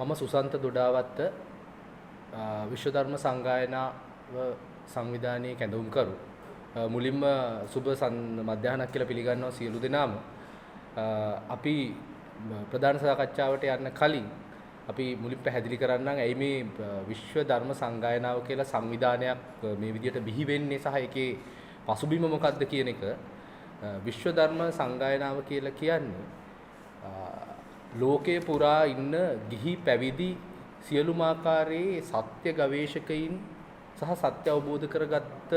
මම සුසන්ත දොඩාවත්ත විශ්වධර්ම සංගායනාව සංවිධානයේ කැඳවුම්කරු. මුලින්ම සුබ මධ්‍යහ්නක් කියලා පිළිගන්නවා සියලු දෙනාම. අපි ප්‍රධාන සාකච්ඡාවට යන්න කලින් අපි මුලින් පැහැදිලි කරන්නම් ඇයි මේ විශ්ව ධර්ම සංගායනාව කියලා සංවිධානයක් මේ විදිහට බිහි වෙන්නේ සහ ඒකේ පසුබිම මොකක්ද කියන එක. විශ්ව ධර්ම සංගායනාව කියලා කියන්නේ ලෝකයේ පුරා ඉන්න ගිහි පැවිදි සියලුම ආකාරයේ සත්‍ය ගවේෂකයින් සහ සත්‍ය අවබෝධ කරගත්ත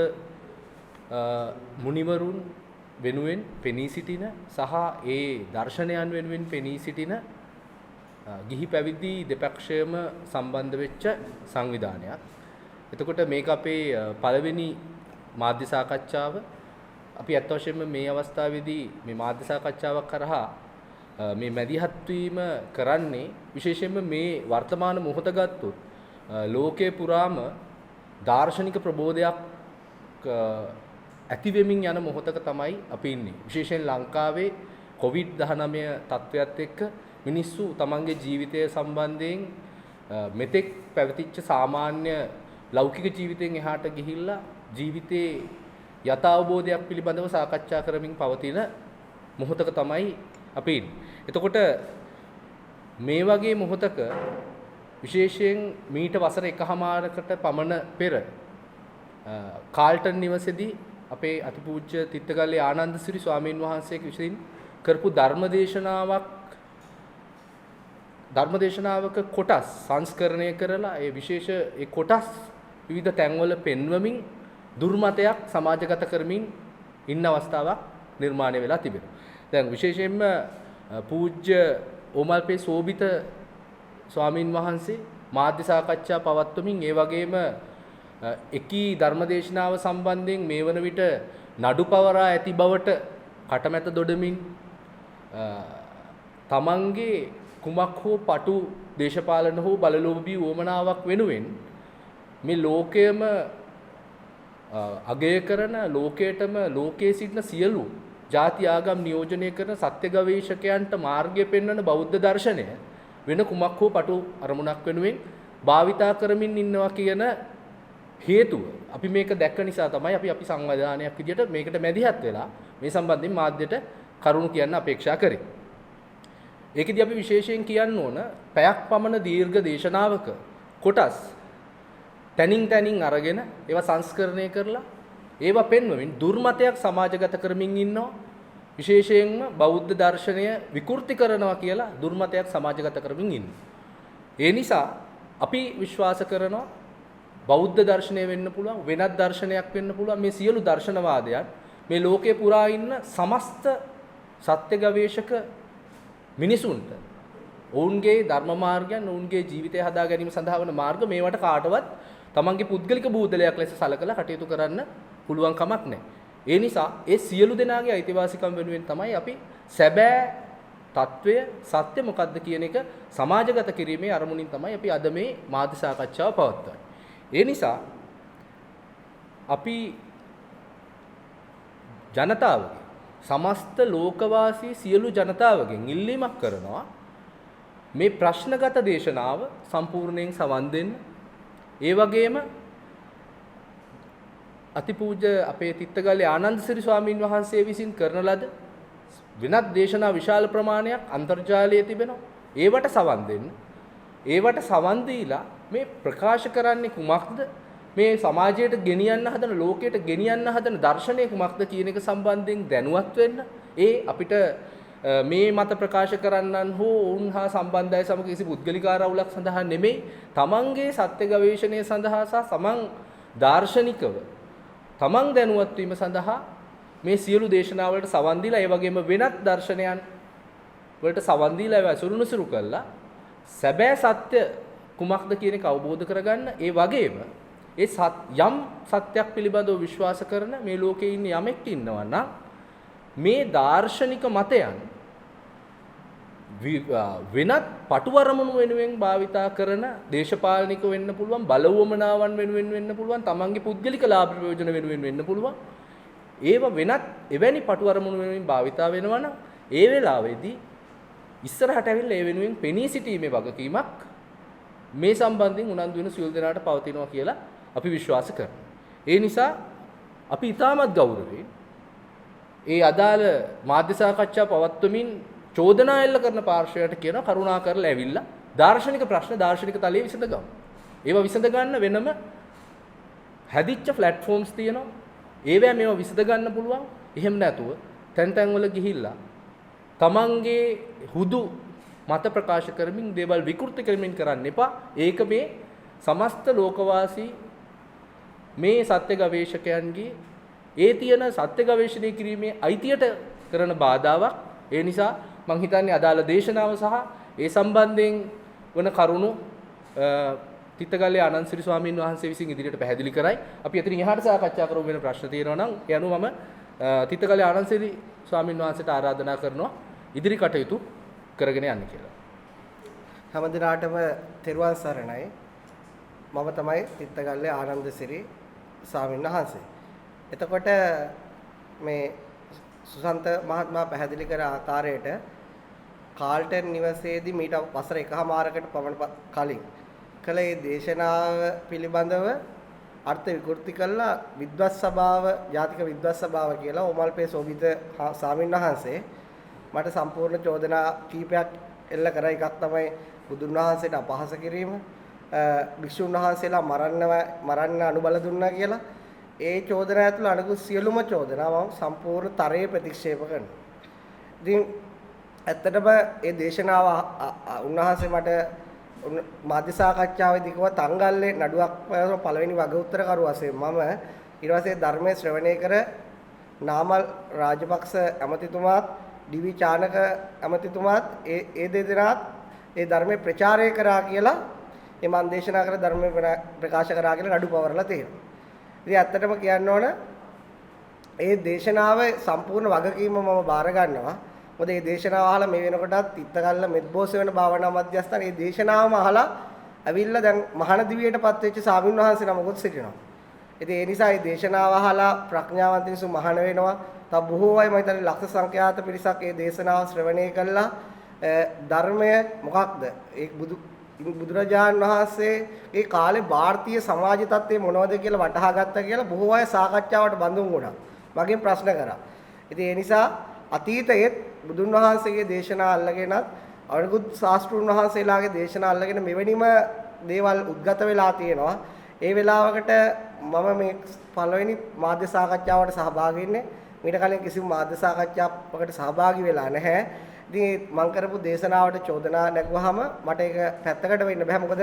මුනිවරුන් වෙනුවෙන් පෙනී සිටින සහ ඒ දර්ශනයන් වෙනුවෙන් පෙනී සිටින ගිහි පැවිදි දෙපක්ෂයම සම්බන්ධ වෙච්ච සංවිධානයක්. එතකොට මේක අපේ පළවෙනි මාධ්‍ය සාකච්ඡාව. අපි අත් වශයෙන්ම මේ අවස්ථාවේදී මේ මාධ්‍ය සාකච්ඡාවක් කරහා මේ මැදිහත් වීම කරන්නේ විශේෂයෙන්ම මේ වර්තමාන මොහොත ගත්තොත් ලෝකේ පුරාම දාර්ශනික ප්‍රබෝධයක් ඇති වෙමින් යන මොහොතක තමයි අපි ඉන්නේ. විශේෂයෙන් ලංකාවේ COVID-19 තත්ත්වයට එක්ක මිනිස්සු තමන්ගේ ජීවිතය සම්බන්ධයෙන් මෙතෙක් පැවතිච්ච සාමාන්‍ය ලෞකික ජීවිතයෙන් එහාට ගිහිල්ලා ජීවිතේ යථාබෝධයක් පිළිබඳව සාකච්ඡා කරමින් පවතින මොහොතක තමයි අපි ඉන්නේ. එතකොට මේ වගේ මොහොතක විශේෂයෙන් මීට වසර එකහමාරකට පමණ පෙර කාල්ටන් නිවසේදී අපේ අතිපූජ්‍ය තිත්තගල්ලේ ආනන්දසිරි ස්වාමීන් වහන්සේ විසින් කරපු ධර්මදේශනාවක කොටස් සංස්කරණය කරලා ඒ විශේෂ ඒ කොටස් විවිධ තැන්වල පෙන්වමින් දුර්මතයක් සමාජගත කරමින් ඉන්න අවස්ථාවක් නිර්මාණය වෙලා තිබෙනවා. දැන් විශේෂයෙන්ම පූජ්‍ය ඕමල්පේ සෝබිත ස්වාමින් වහන්සේ මාධ්‍ය සාකච්ඡා පවත්වමින් ඒ වගේම එකී ධර්මදේශනාව සම්බන්ධයෙන් මේ වන විට නඩු පවරා ඇති බවට කටමැත දොඩමින් තමන්ගේ කුමක් හෝ පටු දේශපාලන හෝ බලලෝභී වුවමනාවක් වෙනුවෙන් මේ ලෝකයේම අගය කරන ලෝකයටම ලෝකයේ සිටින සියලු ජාති ආගම් නියෝජනය කරන සත්‍ය ගවේෂකයන්ට මාර්ගය පෙන්වන බෞද්ධ දර්ශනය වෙන කුමක් හෝ පටු අරමුණක් වෙනුවෙන් භාවිතා කරමින් ඉන්නවා කියන හේතුව අපි මේක දැක්ක නිසා තමයි අපි සංවිධානයක් විදිහට මේකට මැදිහත් වෙලා මේ සම්බන්ධයෙන් මාධ්‍යට කරුණු කියන්න අපේක්ෂා කරේ. ඒකෙදි අපි විශේෂයෙන් කියන්න ඕන පැයක් පමණ දීර්ඝ දේශනාවක කොටස් තනින් අරගෙන ඒවා සංස්කරණය කරලා ඒවා පෙන්වමින් දුර්මතයක් සමාජගත කරමින් ඉන්නවා. විශේෂයෙන්ම බෞද්ධ දර්ශනය විකෘති කරනවා කියලා දුර්මතයක් සමාජගත කරමින් ඉන්නවා. ඒ නිසා අපි විශ්වාස කරනවා බෞද්ධ දර්ශනය වෙන්න පුළුවන් වෙනත් දර්ශනයක් වෙන්න පුළුවන් මේ සියලු දර්ශනවාදයන් මේ ලෝකේ පුරා ඉන්න සමස්ත සත්‍ය ගවේෂක මිනිසුන්ට ඔවුන්ගේ ධර්ම මාර්ගයන් ඔවුන්ගේ ජීවිතය හදා ගැනීම සඳහා වන මාර්ග මේවට කාටවත් තමන්ගේ පුද්ගලික බූදලයක් ලෙස සලකලා කටයුතු කරන්න පුළුවන් කමක් නැහැ. ඒ නිසා ඒ සියලු දෙනාගේ අයිතිවාසිකම් වෙනුවෙන් තමයි අපි සැබෑ తත්වය සත්‍ය මොකක්ද කියන එක සමාජගත කිරීමේ අරමුණින් තමයි අපි අද මේ මාධ්‍ය සාකච්ඡාව පවත්වන්නේ. ඒ නිසා අපි ජනතාවගේ සමස්ත ලෝකවාසී සියලු ජනතාවගෙන් ඉල්ලීමක් කරනවා මේ ප්‍රශ්නගත දේශනාව සම්පූර්ණයෙන් සවන් දෙන්න. ඒ වගේම අතිපූජ්‍ය අපේ තිත්තගල්ලේ ආනන්දසිරි ස්වාමීන් වහන්සේ විසින් කරන ලද වෙනත් දේශනා විශාල ප්‍රමාණයක් අන්තර්ජාලයේ තිබෙනවා. ඒවට සවන් දෙන්න. ඒවට සවන් දීලා මේ ප්‍රකාශ කරන්නේ කුමක්ද? මේ සමාජයට ගෙනියන්න හදන ලෝකයට ගෙනියන්න හදන දර්ශනය කුමක්ද කියන එක සම්බන්ධයෙන් දැනුවත් වෙන්න. ඒ අපිට මේ මත ප්‍රකාශ කරන්නන් හෝ ඔවුන් හා සම්බන්ධය සමග කිසි පුද්ගලික ආරවුලක් සඳහා නෙමෙයි. තමන්ගේ සත්‍ය ගවේෂණය සඳහා සහ තමන් දාර්ශනිකව තමන් දැනුවත් වීම සඳහා මේ සියලු දේශනාවලට සවන් දීලා ඒ වගේම වෙනත් දර්ශනයන් වලට සවන් දීලා ඒවා සුරුනුසුරු කළා සැබෑ සත්‍ය කුමක්ද කියන එක අවබෝධ කරගන්න. ඒ වගේම ඒ යම් සත්‍යයක් පිළිබඳව විශ්වාස කරන මේ ලෝකේ ඉන්න යමෙක් ඉන්නවා නම් මේ දාර්ශනික මතයන් වෙනත් පටුවරමුණු වෙනුවෙන් භාවිතා කරන දේශපාලනික වෙන්න පුළුවන් බලවමනාවන් වෙනුවෙන් වෙන්න පුළුවන් තමන්ගේ පුද්ගලික ලාභ ප්‍රයෝජන වෙනුවෙන් වෙන්න පුළුවන් ඒව වෙනත් එවැනි පටුවරමුණු වෙනුවෙන් භාවිතා වෙනවා නම් ඒ වෙලාවේදී ඉස්සරහට ඇවිල්ලා ඒ වෙනුවෙන් පෙනී සිටීමේ වගකීමක් මේ සම්බන්ධයෙන් උනන්දු වෙන සියලු දෙනාට පවතිනවා කියලා අපි විශ්වාස කරනවා. ඒ නිසා අපි ඉතාමත් ගෞරවයෙන් ඒ අදාළ මාධ්‍ය සාකච්ඡා පවත්වමින් චෝදනා එල්ල කරන පාර්ශ්වයට කියනවා කරුණාකරලා ඇවිල්ලා දාර්ශනික ප්‍රශ්න දාර්ශනික තලයේ විසඳගමු. ඒවා විසඳ ගන්න වෙනම හැදිච්ච platforms තියෙනවා. ඒවැ මේවා විසඳ ගන්න පුළුවන්. එහෙම නැතුව තැන් තැන්වල ගිහිල්ලා තමන්ගේ හුදු මත ප්‍රකාශ කරමින් දේවල් විකෘති කරමින් කරන්න එපා. ඒක මේ සමස්ත ලෝකවාසී මේ සත්‍ය ගවේෂකයන්ගේ ඒ තියෙන සත්‍ය ගවේෂණය කිරීමේ අයිතියට කරන බාධාවක්. ඒ නිසා මම හිතන්නේ අදාළ දේශනාව සහ ඒ සම්බන්ධයෙන් වන කරුණු තිත්තගල්ලේ ආනන්දසිරි ස්වාමීන් වහන්සේ විසින් ඉදිරියට පැහැදිලි කරයි. අපි අතරින් එහාට සාකච්ඡා කරමු වෙන ප්‍රශ්න තියෙනවා නම් ඒ අනුව මම තිත්තගල්ලේ ආනන්දසිරි ස්වාමීන් වහන්සේට ආරාධනා කරනවා ඉදිරි කටයුතු කරගෙන යන්න කියලා. හැම දිනාටම තෙරුවන් සරණයි. මම තමයි තිත්තගල්ලේ ආනන්දසිරි ස්වාමීන් වහන්සේ. එතකොට මේ සුසන්ත මහත්මයා පැහැදිලි කර ආකාරයට කාල්ටන් නිවසේදී මීට වසර එකහමාරකට පමණ කලින් කළ ඒ දේශනාව පිළිබඳව අර්ථ විකෘති කළා විද්වත් සභාව ජාතික විද්වත් සභාව කියලා ඕමල්පේ සෝබිත ස්වාමීන් වහන්සේ මට සම්පූර්ණ චෝදනා කීපයක් එල්ල කරා. එකක් තමයි බුදුන් වහන්සේට අපහාස කිරීම, භික්ෂුන් වහන්සේලා මරන්න අනුබල දුන්නා කියලා. ඒ චෝදනා ඇතුළු අනිකුත් සියලුම චෝදනා මම සම්පූර්ණ තරයේ ප්‍රතික්ෂේප කරනවා. ඉතින් ඇත්තටම ඒ දේශනාව උන්වහන්සේ මට මාධ්‍ය සාකච්ඡාවේදී කිව්වා තංගල්ලේ නඩුවක් පළවෙනි වග උත්තරකරු වශයෙන් මම ඊට පස්සේ ධර්මයේ ශ්‍රවණය කර නාමල් රාජපක්ෂ ඇමතිතුමාත් ඩී.වී. චානක ඇමතිතුමාත් ඒ දෙදෙනාත් ඒ ධර්මයේ ප්‍රචාරය කරා කියලා මේ මන් දේශනා කර ධර්මයේ ප්‍රකාශ කරා කියලා නඩු පවරලා තියෙනවා. ඉතින් ඇත්තටම කියන්න ඕන ඒ දේශනාවේ සම්පූර්ණ වගකීම මම බාර ගන්නවා. මොකද මේ දේශනාව අහලා මේ වෙනකොටත් තිත්තගල්ල මෙත්බෝසෙ වෙන භාවනා මධ්‍යස්ථාන මේ දේශනාවම අහලා අවිල්ල දැන් මහාන දිවියටපත් වෙච්ච ස්වාමීන් වහන්සේ නමකුත් සිටිනවා. ඉතින් ඒ නිසා මේ දේශනාව අහලා ප්‍රඥාවන්ත මිනිස්සු මහාන වෙනවා. තව බොහෝ අය මම හිතන්නේ ලක්ෂ සංඛ්‍යාත පිරිසක් මේ දේශනාව ශ්‍රවණය කළා. ධර්මය මොකක්ද? ඒ බුදුරජාණන් වහන්සේ ඒ කාලේ ಭಾರತೀಯ සමාජ තත්ත්වය මොනවද කියලා වටහා ගත්තා කියලා බොහෝ අය සාකච්ඡාවට බඳුන් වුණා. මගෙන් ප්‍රශ්න කරා. ඉතින් ඒ නිසා අතීතයේ බුදුන් වහන්සේගේ දේශනා අල්ලගෙනත් අනිකුත් ශාස්ත්‍රඥ වහන්සේලාගේ දේශනා අල්ලගෙන මෙවැනිම දේවල් උද්ගත වෙලා තියෙනවා. ඒ වෙලාවකට මම මේ පළවෙනි මාධ්‍ය සාකච්ඡාවට සහභාගී වෙන්නේ. මීට කලින් කිසිම මාධ්‍ය සාකච්ඡාවකට සහභාගී වෙලා නැහැ. ඉතින් මම කරපු දේශනාවට චෝදනා නැගුවාම මට ඒක පැත්තකට වෙන්න බෑ. මොකද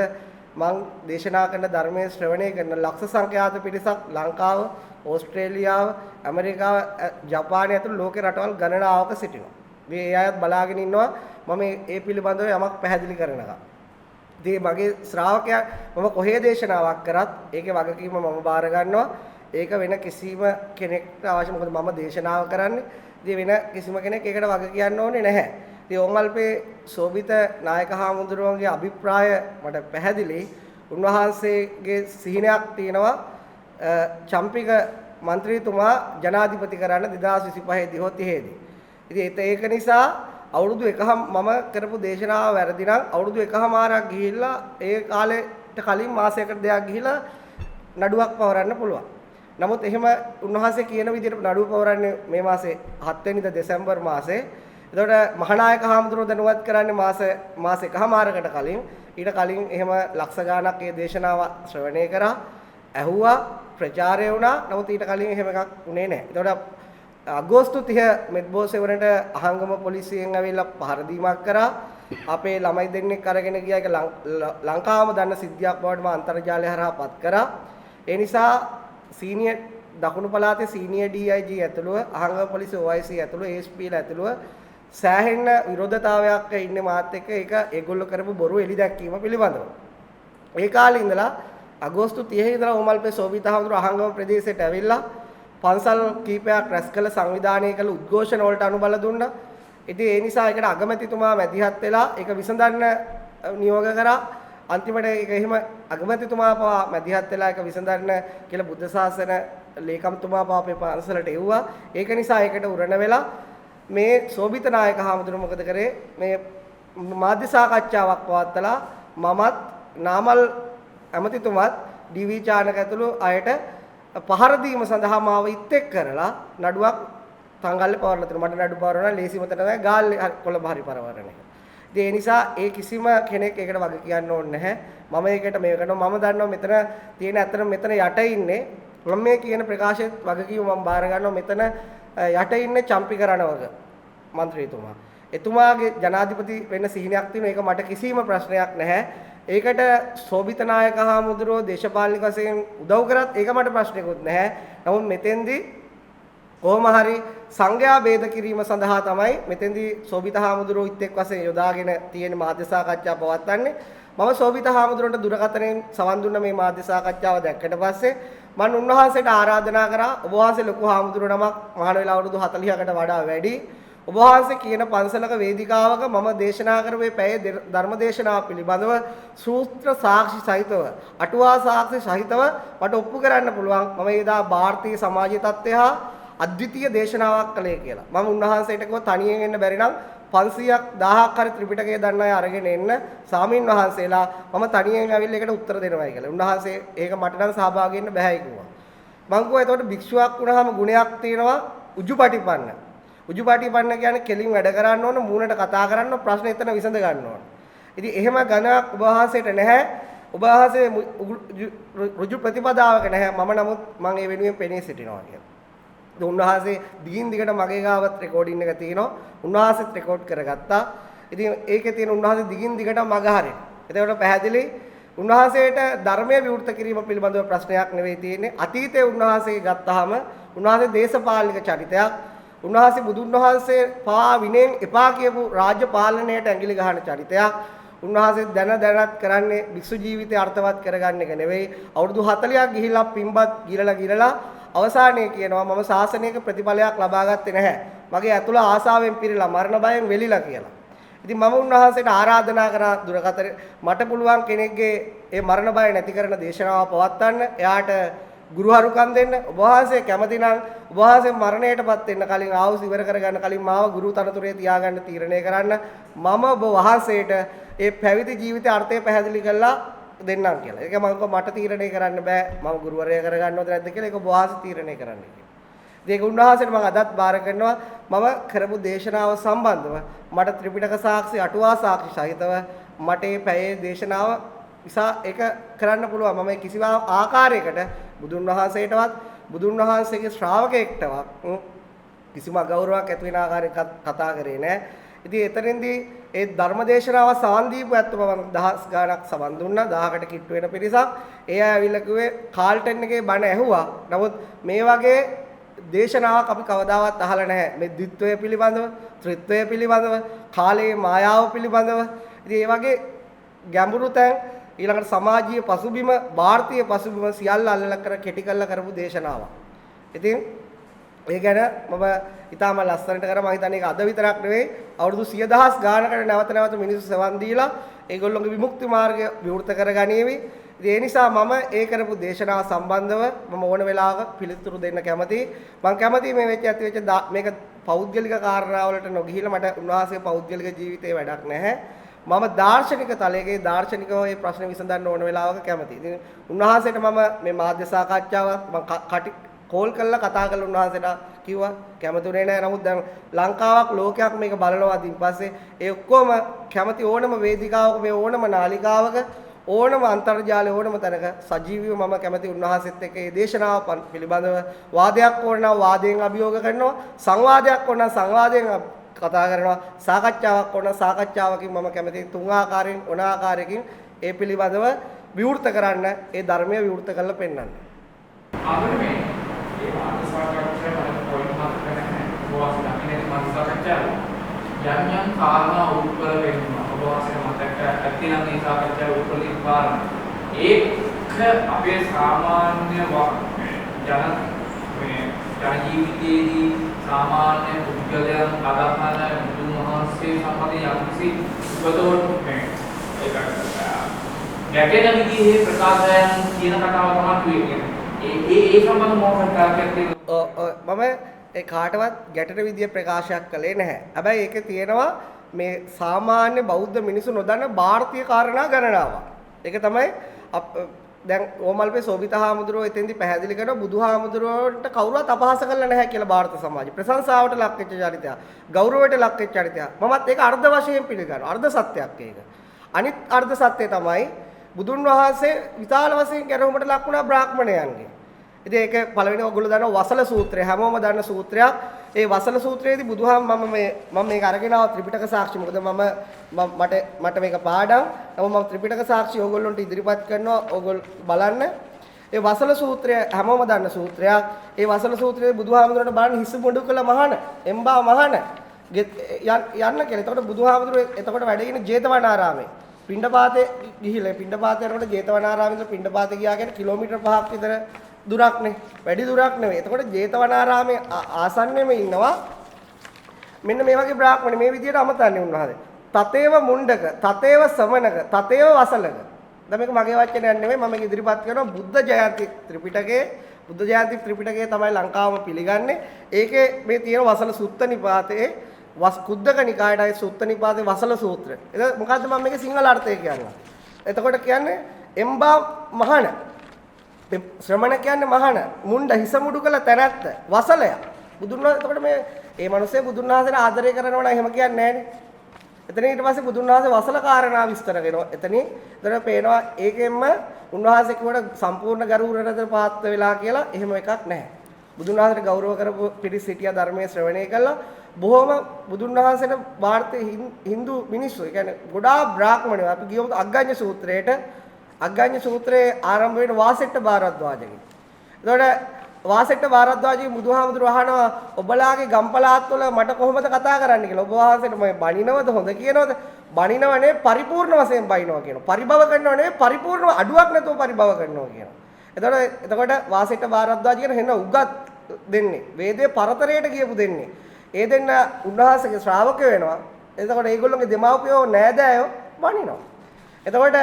මම දේශනා කරන ධර්මයේ ශ්‍රවණය කරන ලක්ෂ සංඛ්‍යාත පිරිසක් ලංකාව, ඕස්ට්‍රේලියාව, ඇමරිකාව, ජපානය ඇතුළු ලෝකේ රටවල් ගණනාවක සිටිනවා. මේ අයත් බලාගෙන ඉන්නවා මම ඒ පිළිබඳව යමක් පැහැදිලි කරනවා. ඉතින් මගේ ශ්‍රාවකයා මම කොහේ දේශනාවක් කරත් ඒකේ වගකීම මම බාර ගන්නවා. ඒක වෙන කිසිම කෙනෙක්ට අවශ්‍ය මොකද මම දේශනාව කරන්නේ. ඉතින් වෙන කිසිම කෙනෙක් ඒකට වග කියන්න ඕනේ නැහැ. ඉතින් ඕංගල්පේ සෝබිත නායක හාමුදුරුවන්ගේ අභිප්‍රාය මට පැහැදිලි. උන්වහන්සේගේ සිහිනයක් තියෙනවා චම්පික മന്ത്രിතුමා ජනාධිපති කරන්න 2025 දී හෝ 30 දී. ඉතින් ඒක නිසා අවුරුදු එකහම මම කරපු දේශනාව වැරදි නම් අවුරුදු එකහමාරක් ගිහිල්ලා ඒ කාලෙට කලින් මාසයකට දෙකක් ගිහිල්ලා නඩුවක් පවරන්න පුළුවන්. නමුත් එහෙම උන්වහන්සේ කියන විදිහට නඩුව පවරන්නේ මේ මාසේ 7 වෙනිදා දෙසැම්බර් මාසේ. එතකොට මහානායක හාමුදුරුවෝ දැනුවත් කරන්නේ මාස එකහමාරකට කලින්. ඊට කලින් එහෙම ලක්ෂ ගාණක් මේ දේශනාව ශ්‍රවණය කරා, ඇහුවා, ප්‍රචාරය වුණා. නමුත් ඊට කලින් එහෙම එකක් උනේ නැහැ. එතකොට අගෝස්තු 30 මෙත්බෝසෙවරට අහංගම පොලිසියෙන් ඇවිල්ලා පහර දීමක් කරා. අපේ ළමයි දෙන්නෙක් අරගෙන ගියා. ඒක ලංකාවම දන්න සිද්ධියක් බවට මම අන්තර්ජාලය හරහා පත් කරා. ඒ නිසා සීනියර් දකුණු පළාතේ සීනියර් DIG ඇතුළුව අහංගම පොලිසිය OIC ඇතුළුව ASPලා ඇතුළුව සෑහෙන විරෝධතාවයක් ඉන්නේ මාත් එක්ක. ඒක ඒගොල්ලෝ කරපු බොරු එලි දැක්වීම පිළිබඳව. ඒ කාලේ ඉඳලා අගෝස්තු 30 ඉඳලා ඕමල්පේ සෝබිත හඳුර අහංගම ප්‍රදේශයට ඇවිල්ලා පන්සල් කීපයක් රැස් කළ සංවිධානය කළ උද්ඝෝෂණ වලට අනුබල දුන්නා. ඉතින් ඒ නිසා ඒකට අගමැතිතුමා මැදිහත් වෙලා ඒක විසඳන්න නියෝග කරා. අන්තිමට ඒක එහෙම අගමැතිතුමා පවා මැදිහත් වෙලා ඒක විසඳන්න කියලා බුද්ධ ශාසන ලේකම්තුමා පවා අපේ පන්සලට එව්වා. ඒක නිසා ඒකට උරණ වෙලා මේ සෝබිත නායක හාමුදුරුවෝ මොකද කරේ මේ මාධ්‍ය සාකච්ඡාවක් පවත්වලා මමත් නාමල් ඇමතිතුමත් ඩීවී චානක ඇතුළු අයට පහර දීම සඳහා මාව ඉත්ෙක් කරලා නඩුවක් තංගල්ලේ පවරලා තියෙනවා. මට නඩු පවරනවා ලේසිම තමයි ගාල්ලේ කොළඹ හරි පරවරණ එක. ඉතින් ඒ නිසා ඒ කිසිම කෙනෙක් ඒකට වග කියන්න ඕනේ නැහැ. මම ඒකට මේකට මම දන්නවා මෙතන තියෙන ඇත්තට මෙතන යට ඉන්නේ මම මේ කියන ප්‍රකාශයත් වගකීම මම බාර ගන්නවා. මෙතන යට ඉන්නේ චම්පික රණවක මන්ත්‍රීතුමා. එතුමාගේ ජනාධිපති වෙන්න සිහිනයක් තියෙනවා. ඒක මට කිසිම ප්‍රශ්නයක් නැහැ. ඒකට සෝබිත නායක හාමුදුරුවෝ දේශපාලනික වශයෙන් උදව් කරත් ඒක මට ප්‍රශ්නයක්වත් නැහැ. නමුත් මෙතෙන්දී කොහොම හරි සංඝයා ભેද කිරීම සඳහා තමයි මෙතෙන්දී සෝබිත හාමුදුරුවෝ ඉත්ෙක් වශයෙන් යොදාගෙන තියෙන මාධ්‍ය සාකච්ඡා පවත්වන්නේ. මම සෝබිත හාමුදුරුවන්ට දුරකථනයෙන් සවන් දුන්න මේ මාධ්‍ය සාකච්ඡාව දැක්කට පස්සේ මම උන්වහන්සේට ආරාධනා කරා ඔබ වහන්සේ ලොකු හාමුදුරුවෝ නමක් මහාන වෙලා අවුරුදු 40කට වඩා වැඩි ඔබ වහන්සේ කියන පන්සලක වේදිකාවක මම දේශනා කරපු පැය ධර්ම දේශනාව පිළිබඳව සූත්‍ර සාක්ෂි සහිතව අටුවා සාක්ෂි සහිතව මට ඔප්පු කරන්න පුළුවන් මම එදා ಭಾರತೀಯ සමාජීය තත්ත්වය හා අද්විතීය දේශනාවක් කළේ කියලා. මම උන්වහන්සේට කිව්වා තනියෙන් එන්න බැරි නම් 500ක් 1000ක් හරි ත්‍රිපිටකය දන්න අය අරගෙන එන්න සාමින් වහන්සේලා මම තනියෙන් ඇවිල්ලා ඒකට උත්තර දෙනවායි කියලා. උන්වහන්සේ ඒක මට නම් සහභාගී වෙන්න බෑයි කිව්වා. මං කිව්වා එතකොට භික්ෂුවක් වුණාම ගුණයක් තියෙනවා උජුපටිපන්න. උජුපටිපන්න කියන්නේ කෙලින් වැඩ කරන්න ඕන මූණට කතා කරන්න ප්‍රශ්න එතන විසඳ ගන්න ඕන. ඉතින් එහෙම ගණක් ඔබ වහන්සේට නැහැ. ඔබ වහන්සේ ඍජු ප්‍රතිපදාවක නැහැ. මම නමුත් මම ඒ වෙනුවෙන් පෙනී සිටිනවා කියලා. උන්වහන්සේ දිගින් දිගට මගේ ගාවත් රෙකෝඩින් එක තියෙනවා. උන්වහන්සේත් රෙකෝඩ් කරගත්තා. ඉතින් ඒකේ තියෙන උන්වහන්සේ දිගින් දිගට මග හරින. එතකොට පැහැදිලි උන්වහන්සේට ධර්මයේ විවෘත කිරීම පිළිබඳව ප්‍රශ්නයක් නෙවෙයි තියෙන්නේ. අතීතයේ උන්වහන්සේ ගත්තාම උන්වහන්සේ දේශපාලනික චරිතයක්. උන්වහන්සේ බුදුන් වහන්සේ පා විනෙන් එපා කියපු රාජ්‍ය පාලනයට ඇඟිලි ගහන චරිතයක්. උන්වහන්සේ දැනත් කරන්නේ වික්ෂු ජීවිතය අර්ථවත් කරගන්න එක නෙවෙයි. අවුරුදු 40ක් ගිහිල්ලා පින්බත් ගිරලා අවසානයේ කියනවා මම ශාසනයක ප්‍රතිඵලයක් ලබා ගත්තේ නැහැ. මගේ ඇතුළ ආසාවෙන් පිරීලා මරණ බයෙන් වෙලිලා කියලා. ඉතින් මම උන්වහන්සේට ආරාධනා කරා දුරකථනයේ මට පුළුවන් කෙනෙක්ගේ ඒ මරණ බය නැති කරන දේශනාව පවත්වන්න. එයාට ගුරුහරුකම් දෙන්න. ඔබ වහන්සේ කැමති නම් ඔබ වහන්සේ මරණයටපත් වෙන්න කලින් ආවුස් ඉවර කරගන්න කලින් මාව ගුරු තනතුරේ තියාගන්න තීරණය කරන්න. මම ඔබ වහන්සේට ඒ පැවිදි ජීවිතයේ අර්ථය පැහැදිලි කරලා දෙන්නම් කියලා. ඒක මම මට තීරණය කරන්න බෑ. මම ගුරුවරයා කරගන්නවද නැද්ද කියලා ඒක ඔබ වහන්සේ තීරණය කරන්න කියලා. ඒක උන්වහන්සේට මම අදත් බාර කරනවා. මම කරපු දේශනාව සම්බන්ධව මට ත්‍රිපිටක සාක්ෂි අටුවා සාක්ෂි සහිතව මට මේ පැයේ දේශනාව නිසා ඒක කරන්න පුළුවන්. මම කිසිවා ආකාරයකට බුදුන් වහන්සේටවත් බුදුන් වහන්සේගේ ශ්‍රාවකයෙක්ටවත් කිසිම ගෞරවයක් ඇති වෙන ආකාරයක කතා කරේ නෑ. ඉතින් එතනින්දී ඒ ධර්මදේශනාව සවන් දීපු ඇත්තම මම දහස් ගාණක් සවන් දුන්නා 1000කට කිට්ටු වෙන පිරිසක්. ඒ අය ඇවිල්ලා කිව්වේ කාල්ටන් එකේ බණ ඇහුවා. නමුත් මේ වගේ දේශනාවක් අපි කවදාවත් අහලා නැහැ. මේ ද්විත්වය පිළිබඳව, ත්‍රිත්වය පිළිබඳව, කාලයේ මායාව පිළිබඳව. ඉතින් මේ වගේ ගැඹුරු තැන් ඊළඟට සමාජීය පසුබිම, ಭಾರತೀಯ පසුබිම සියල්ල අල්ලලා කෙටි කරලා කරපු දේශනාවක්. ඉතින් ඒ ගැන මම ඊටාම ලස්සනට කරා. මම හිතන්නේ ඒක අද විතරක් නෙවෙයි අවුරුදු 100,000 ගානකට නැවත මිනිස්සු සවන් දීලා ඒගොල්ලෝගේ විමුක්ති මාර්ගය විවෘත කරගනීවි. ඒ නිසා මම ඒ කරපු දේශනාව සම්බන්ධව මම ඕන වෙලාවක පිළිතුරු දෙන්න කැමතියි. මම කැමතියි මේ වෙච්ච මේක පෞද්ගලික කාරණාවලට නොගිහිලා මට උන්වහන්සේගේ පෞද්ගලික ජීවිතේ වැඩක් නැහැ. මම දාර්ශනික තලයේ දාර්ශනිකව මේ ප්‍රශ්න විසඳන්න ඕන වෙලාවක කැමතියි. ඉතින් උන්වහන්සේට මම මේ මාධ්‍ය සාකච්ඡාව මම කෝල් කරලා කතා කරලා උන්වහන්සේට කිව්වා කැමතුනේ නැහැ. නමුත් දැන් ලංකාවක් ලෝකයක් මේක බලනවා. ඉතින් පස්සේ ඒ ඔක්කොම කැමති ඕනම වේදිකාවක මේ ඕනම නාලිකාවක ඕනම අන්තර්ජාලයේ ඕනම තැනක සජීවීව මම කැමති උන්වහන්සේත් එක්ක මේ දේශනාව පිළිබඳව වාදයක් ඕන නම් වාදයෙන් අභියෝග කරනවා. සංවාදයක් ඕන නම් සංවාදයෙන් කතා කරනවා. සාකච්ඡාවක් ඕන නම් සාකච්ඡාවකින් මම කැමති තුන් ආකාරයෙන් ඕන ආකාරයකින් ඒ පිළිබඳව විවෘත කරන්න ඒ ධර්මය විවෘත කරලා පෙන්වන්න. ආගමේ ඒ මානසික සාකච්ඡාව වල පොයින්ට් මාක් කරන්නේ ඔබ වහන්සේ මානසික සාකච්ඡාව යම් කාරණා උත්පල වෙනවා. ඔබ වහන්සේ මතක ඇතිනම් මේ සාකච්ඡාව උත්පලිත කාරණා ඒක අපේ සාමාන්‍ය ජන ජීවිතයේදී සාමාන්‍ය පුද්ගලයන් අදහන බුදුන් වහන්සේ සම්බන්ධ යම්කිසි උපතෝට ඒක ගැටෙන විදිහේ ප්‍රකාශයන් කියන කතාව තමයි කියන්නේ. ඒ සම්බන්ධ මොකක්ද කියන්නේ? මම ඒ කාටවත් ගැටෙන විදිය ප්‍රකාශයක් කළේ නැහැ. හැබැයි ඒකේ තියෙනවා මේ සාමාන්‍ය බෞද්ධ මිනිසු නොදන්න ಭಾರತೀಯ කාරණා ගණනාවක්. ඒක තමයි දැන් ඕමල්පේ සෝබිත හාමුදුරුවෝ එතෙන්දි පැහැදිලි කරනවා බුදුහාමුදුරුවන්ට කවුරුවත් අපහාස කරලා නැහැ කියලා ಭಾರತ සමාජය. ප්‍රශංසාවට ලක් වෙච්ච චරිතයක්, ගෞරවයට ලක් වෙච්ච චරිතයක්. මමත් ඒක අර්ධ වශයෙන් පිළිගන්නවා. අර්ධ සත්‍යයක් ඒක. අනිත් අර්ධ සත්‍යය තමයි බුදුන් වහන්සේ විශාල වශයෙන් ගැරහුමට ලක් වුණා බ්‍රාහ්මණයන්ගේ. ඉතින් ඒක පළවෙනි ඔයගොල්ලෝ දන්නවා වසල සූත්‍රය. හැමෝම දන්න සූත්‍රයක්. ඒ වසල සූත්‍රයේදී මම මේක අරගෙන ආව ත්‍රිපිටක සාක්ෂි. මොකද මට මේක පාඩම්. නමුත් මම ත්‍රිපිටක සාක්ෂි ඔයගොල්ලන්ට ඉදිරිපත් කරනවා. ඔයගොල්ලෝ බලන්න. ඒ වසල සූත්‍රය හැමෝම දන්න සූත්‍රයක්. ඒ වසල සූත්‍රයේ බුදුහාමුදුරන්ට බලන්න හිස් මුඩු කළ මහාන, එම්බා මහාන යන්න කියලා. එතකොට බුදුහාමුදුරුවෝ එතකොට වැඩ ඉන්නේ ජේතවනාරාමේ. පිණ්ඩපාතේ ගිහිල්ලා පිණ්ඩපාතේ යනකොට ජේතවනාරාමේ ඉඳලා පිණ්ඩපාතේ ගියා කියන්නේ කිලෝමීටර් 5ක් විතර දුරක් නේ. වැඩි දුරක් නෙවෙයි. එතකොට ජේතවනාරාමේ ආසන්නෙම ඉන්නවා මෙන්න මේ වගේ බ්‍රාහ්මණ මේ විදියට අමතන්නේ උන්වහන්සේ. තතේව මුණ්ඩක, තතේව සමනක, තතේව වසලක. දැන් මේක මගේ වචනයක් නෙවෙයි මම මේක ඉදිරිපත් කරනවා බුද්ධ ජයන්ති ත්‍රිපිටකයේ. බුද්ධ ජයන්ති ත්‍රිපිටකයේ තමයි ලංකාවම පිළිගන්නේ. ඒකේ මේ තියෙන වසල සුත්ත නිපාතේ කුද්දක නිකායටයි සුත්ත නිපාතේ වසල සූත්‍රය. ඒක මොකද්ද මම මේකේ සිංහල අර්ථය කියන්නේ. එතකොට කියන්නේ එම්බා මහාන ශ්‍රමණ කියන්නේ මහාන මුණ්ඩ හිස මුඩු කළ තැනැත්ත වසලය බුදුන් වහන්සේ. එතකොට මේ මනුස්සය බුදුන් වහන්සේට ආදරය කරනවා නම් එහෙම කියන්නේ නැහැනේ. එතන ඊට පස්සේ බුදුන් වහන්සේ වසල කාරණා විස්තර කරනවා. එතනින් පේනවා ඒකෙන්ම උන්වහන්සේ කිව්වට සම්පූර්ණ ගරුරට පාත්‍ර වෙලා කියලා එහෙම එකක් නැහැ. බුදුන් වහන්සේට ගෞරව කරපු පිරිස් සිටියා ධර්මයේ ශ්‍රවණය කළා. බොහොම බුදුන් වහන්සේට ಭಾರತයේ Hindu මිනිස්සු. ඒ කියන්නේ ගොඩාක් බ්‍රාහ්මණයෝ. අපි ගියොත් අග්ගඤ්ඤ සූත්‍රයේට අග්ගඤ්ඤ සූත්‍රයේ ආරම්භ වෙන වාසෙට්ට භාරද්වාජගෙන්. එතකොට වාසෙට්ට භාරද්වාජගේ බුදුහාමුදුරුවෝ අහනවා ඔබලාගේ ගම්පලාත්වල මට කොහොමද කතා කරන්න කියලා. ඔබ වහන්සේට මම බණිනවද හොඳ කියනවද? බණිනවනේ පරිපූර්ණ වශයෙන් බණිනවා කියනවා. පරිභව කරනව නෙවෙයි පරිපූර්ණ අඩුවක් නැතුව පරිභව කරනවා කියනවා. එතකොට වාසෙට්ට භාරද්වාජ කියන හෙන උගත් දෙන්නේ. වේදේ පරතරයට ගියපු දෙන්නේ. ඒ දෙන්න උන්වහන්සේගේ ශ්‍රාවකයෝ වෙනවා. එතකොට ඒගොල්ලෝගේ දෙමාපියෝ නෑදෑයෝ බණිනවා. එතකොට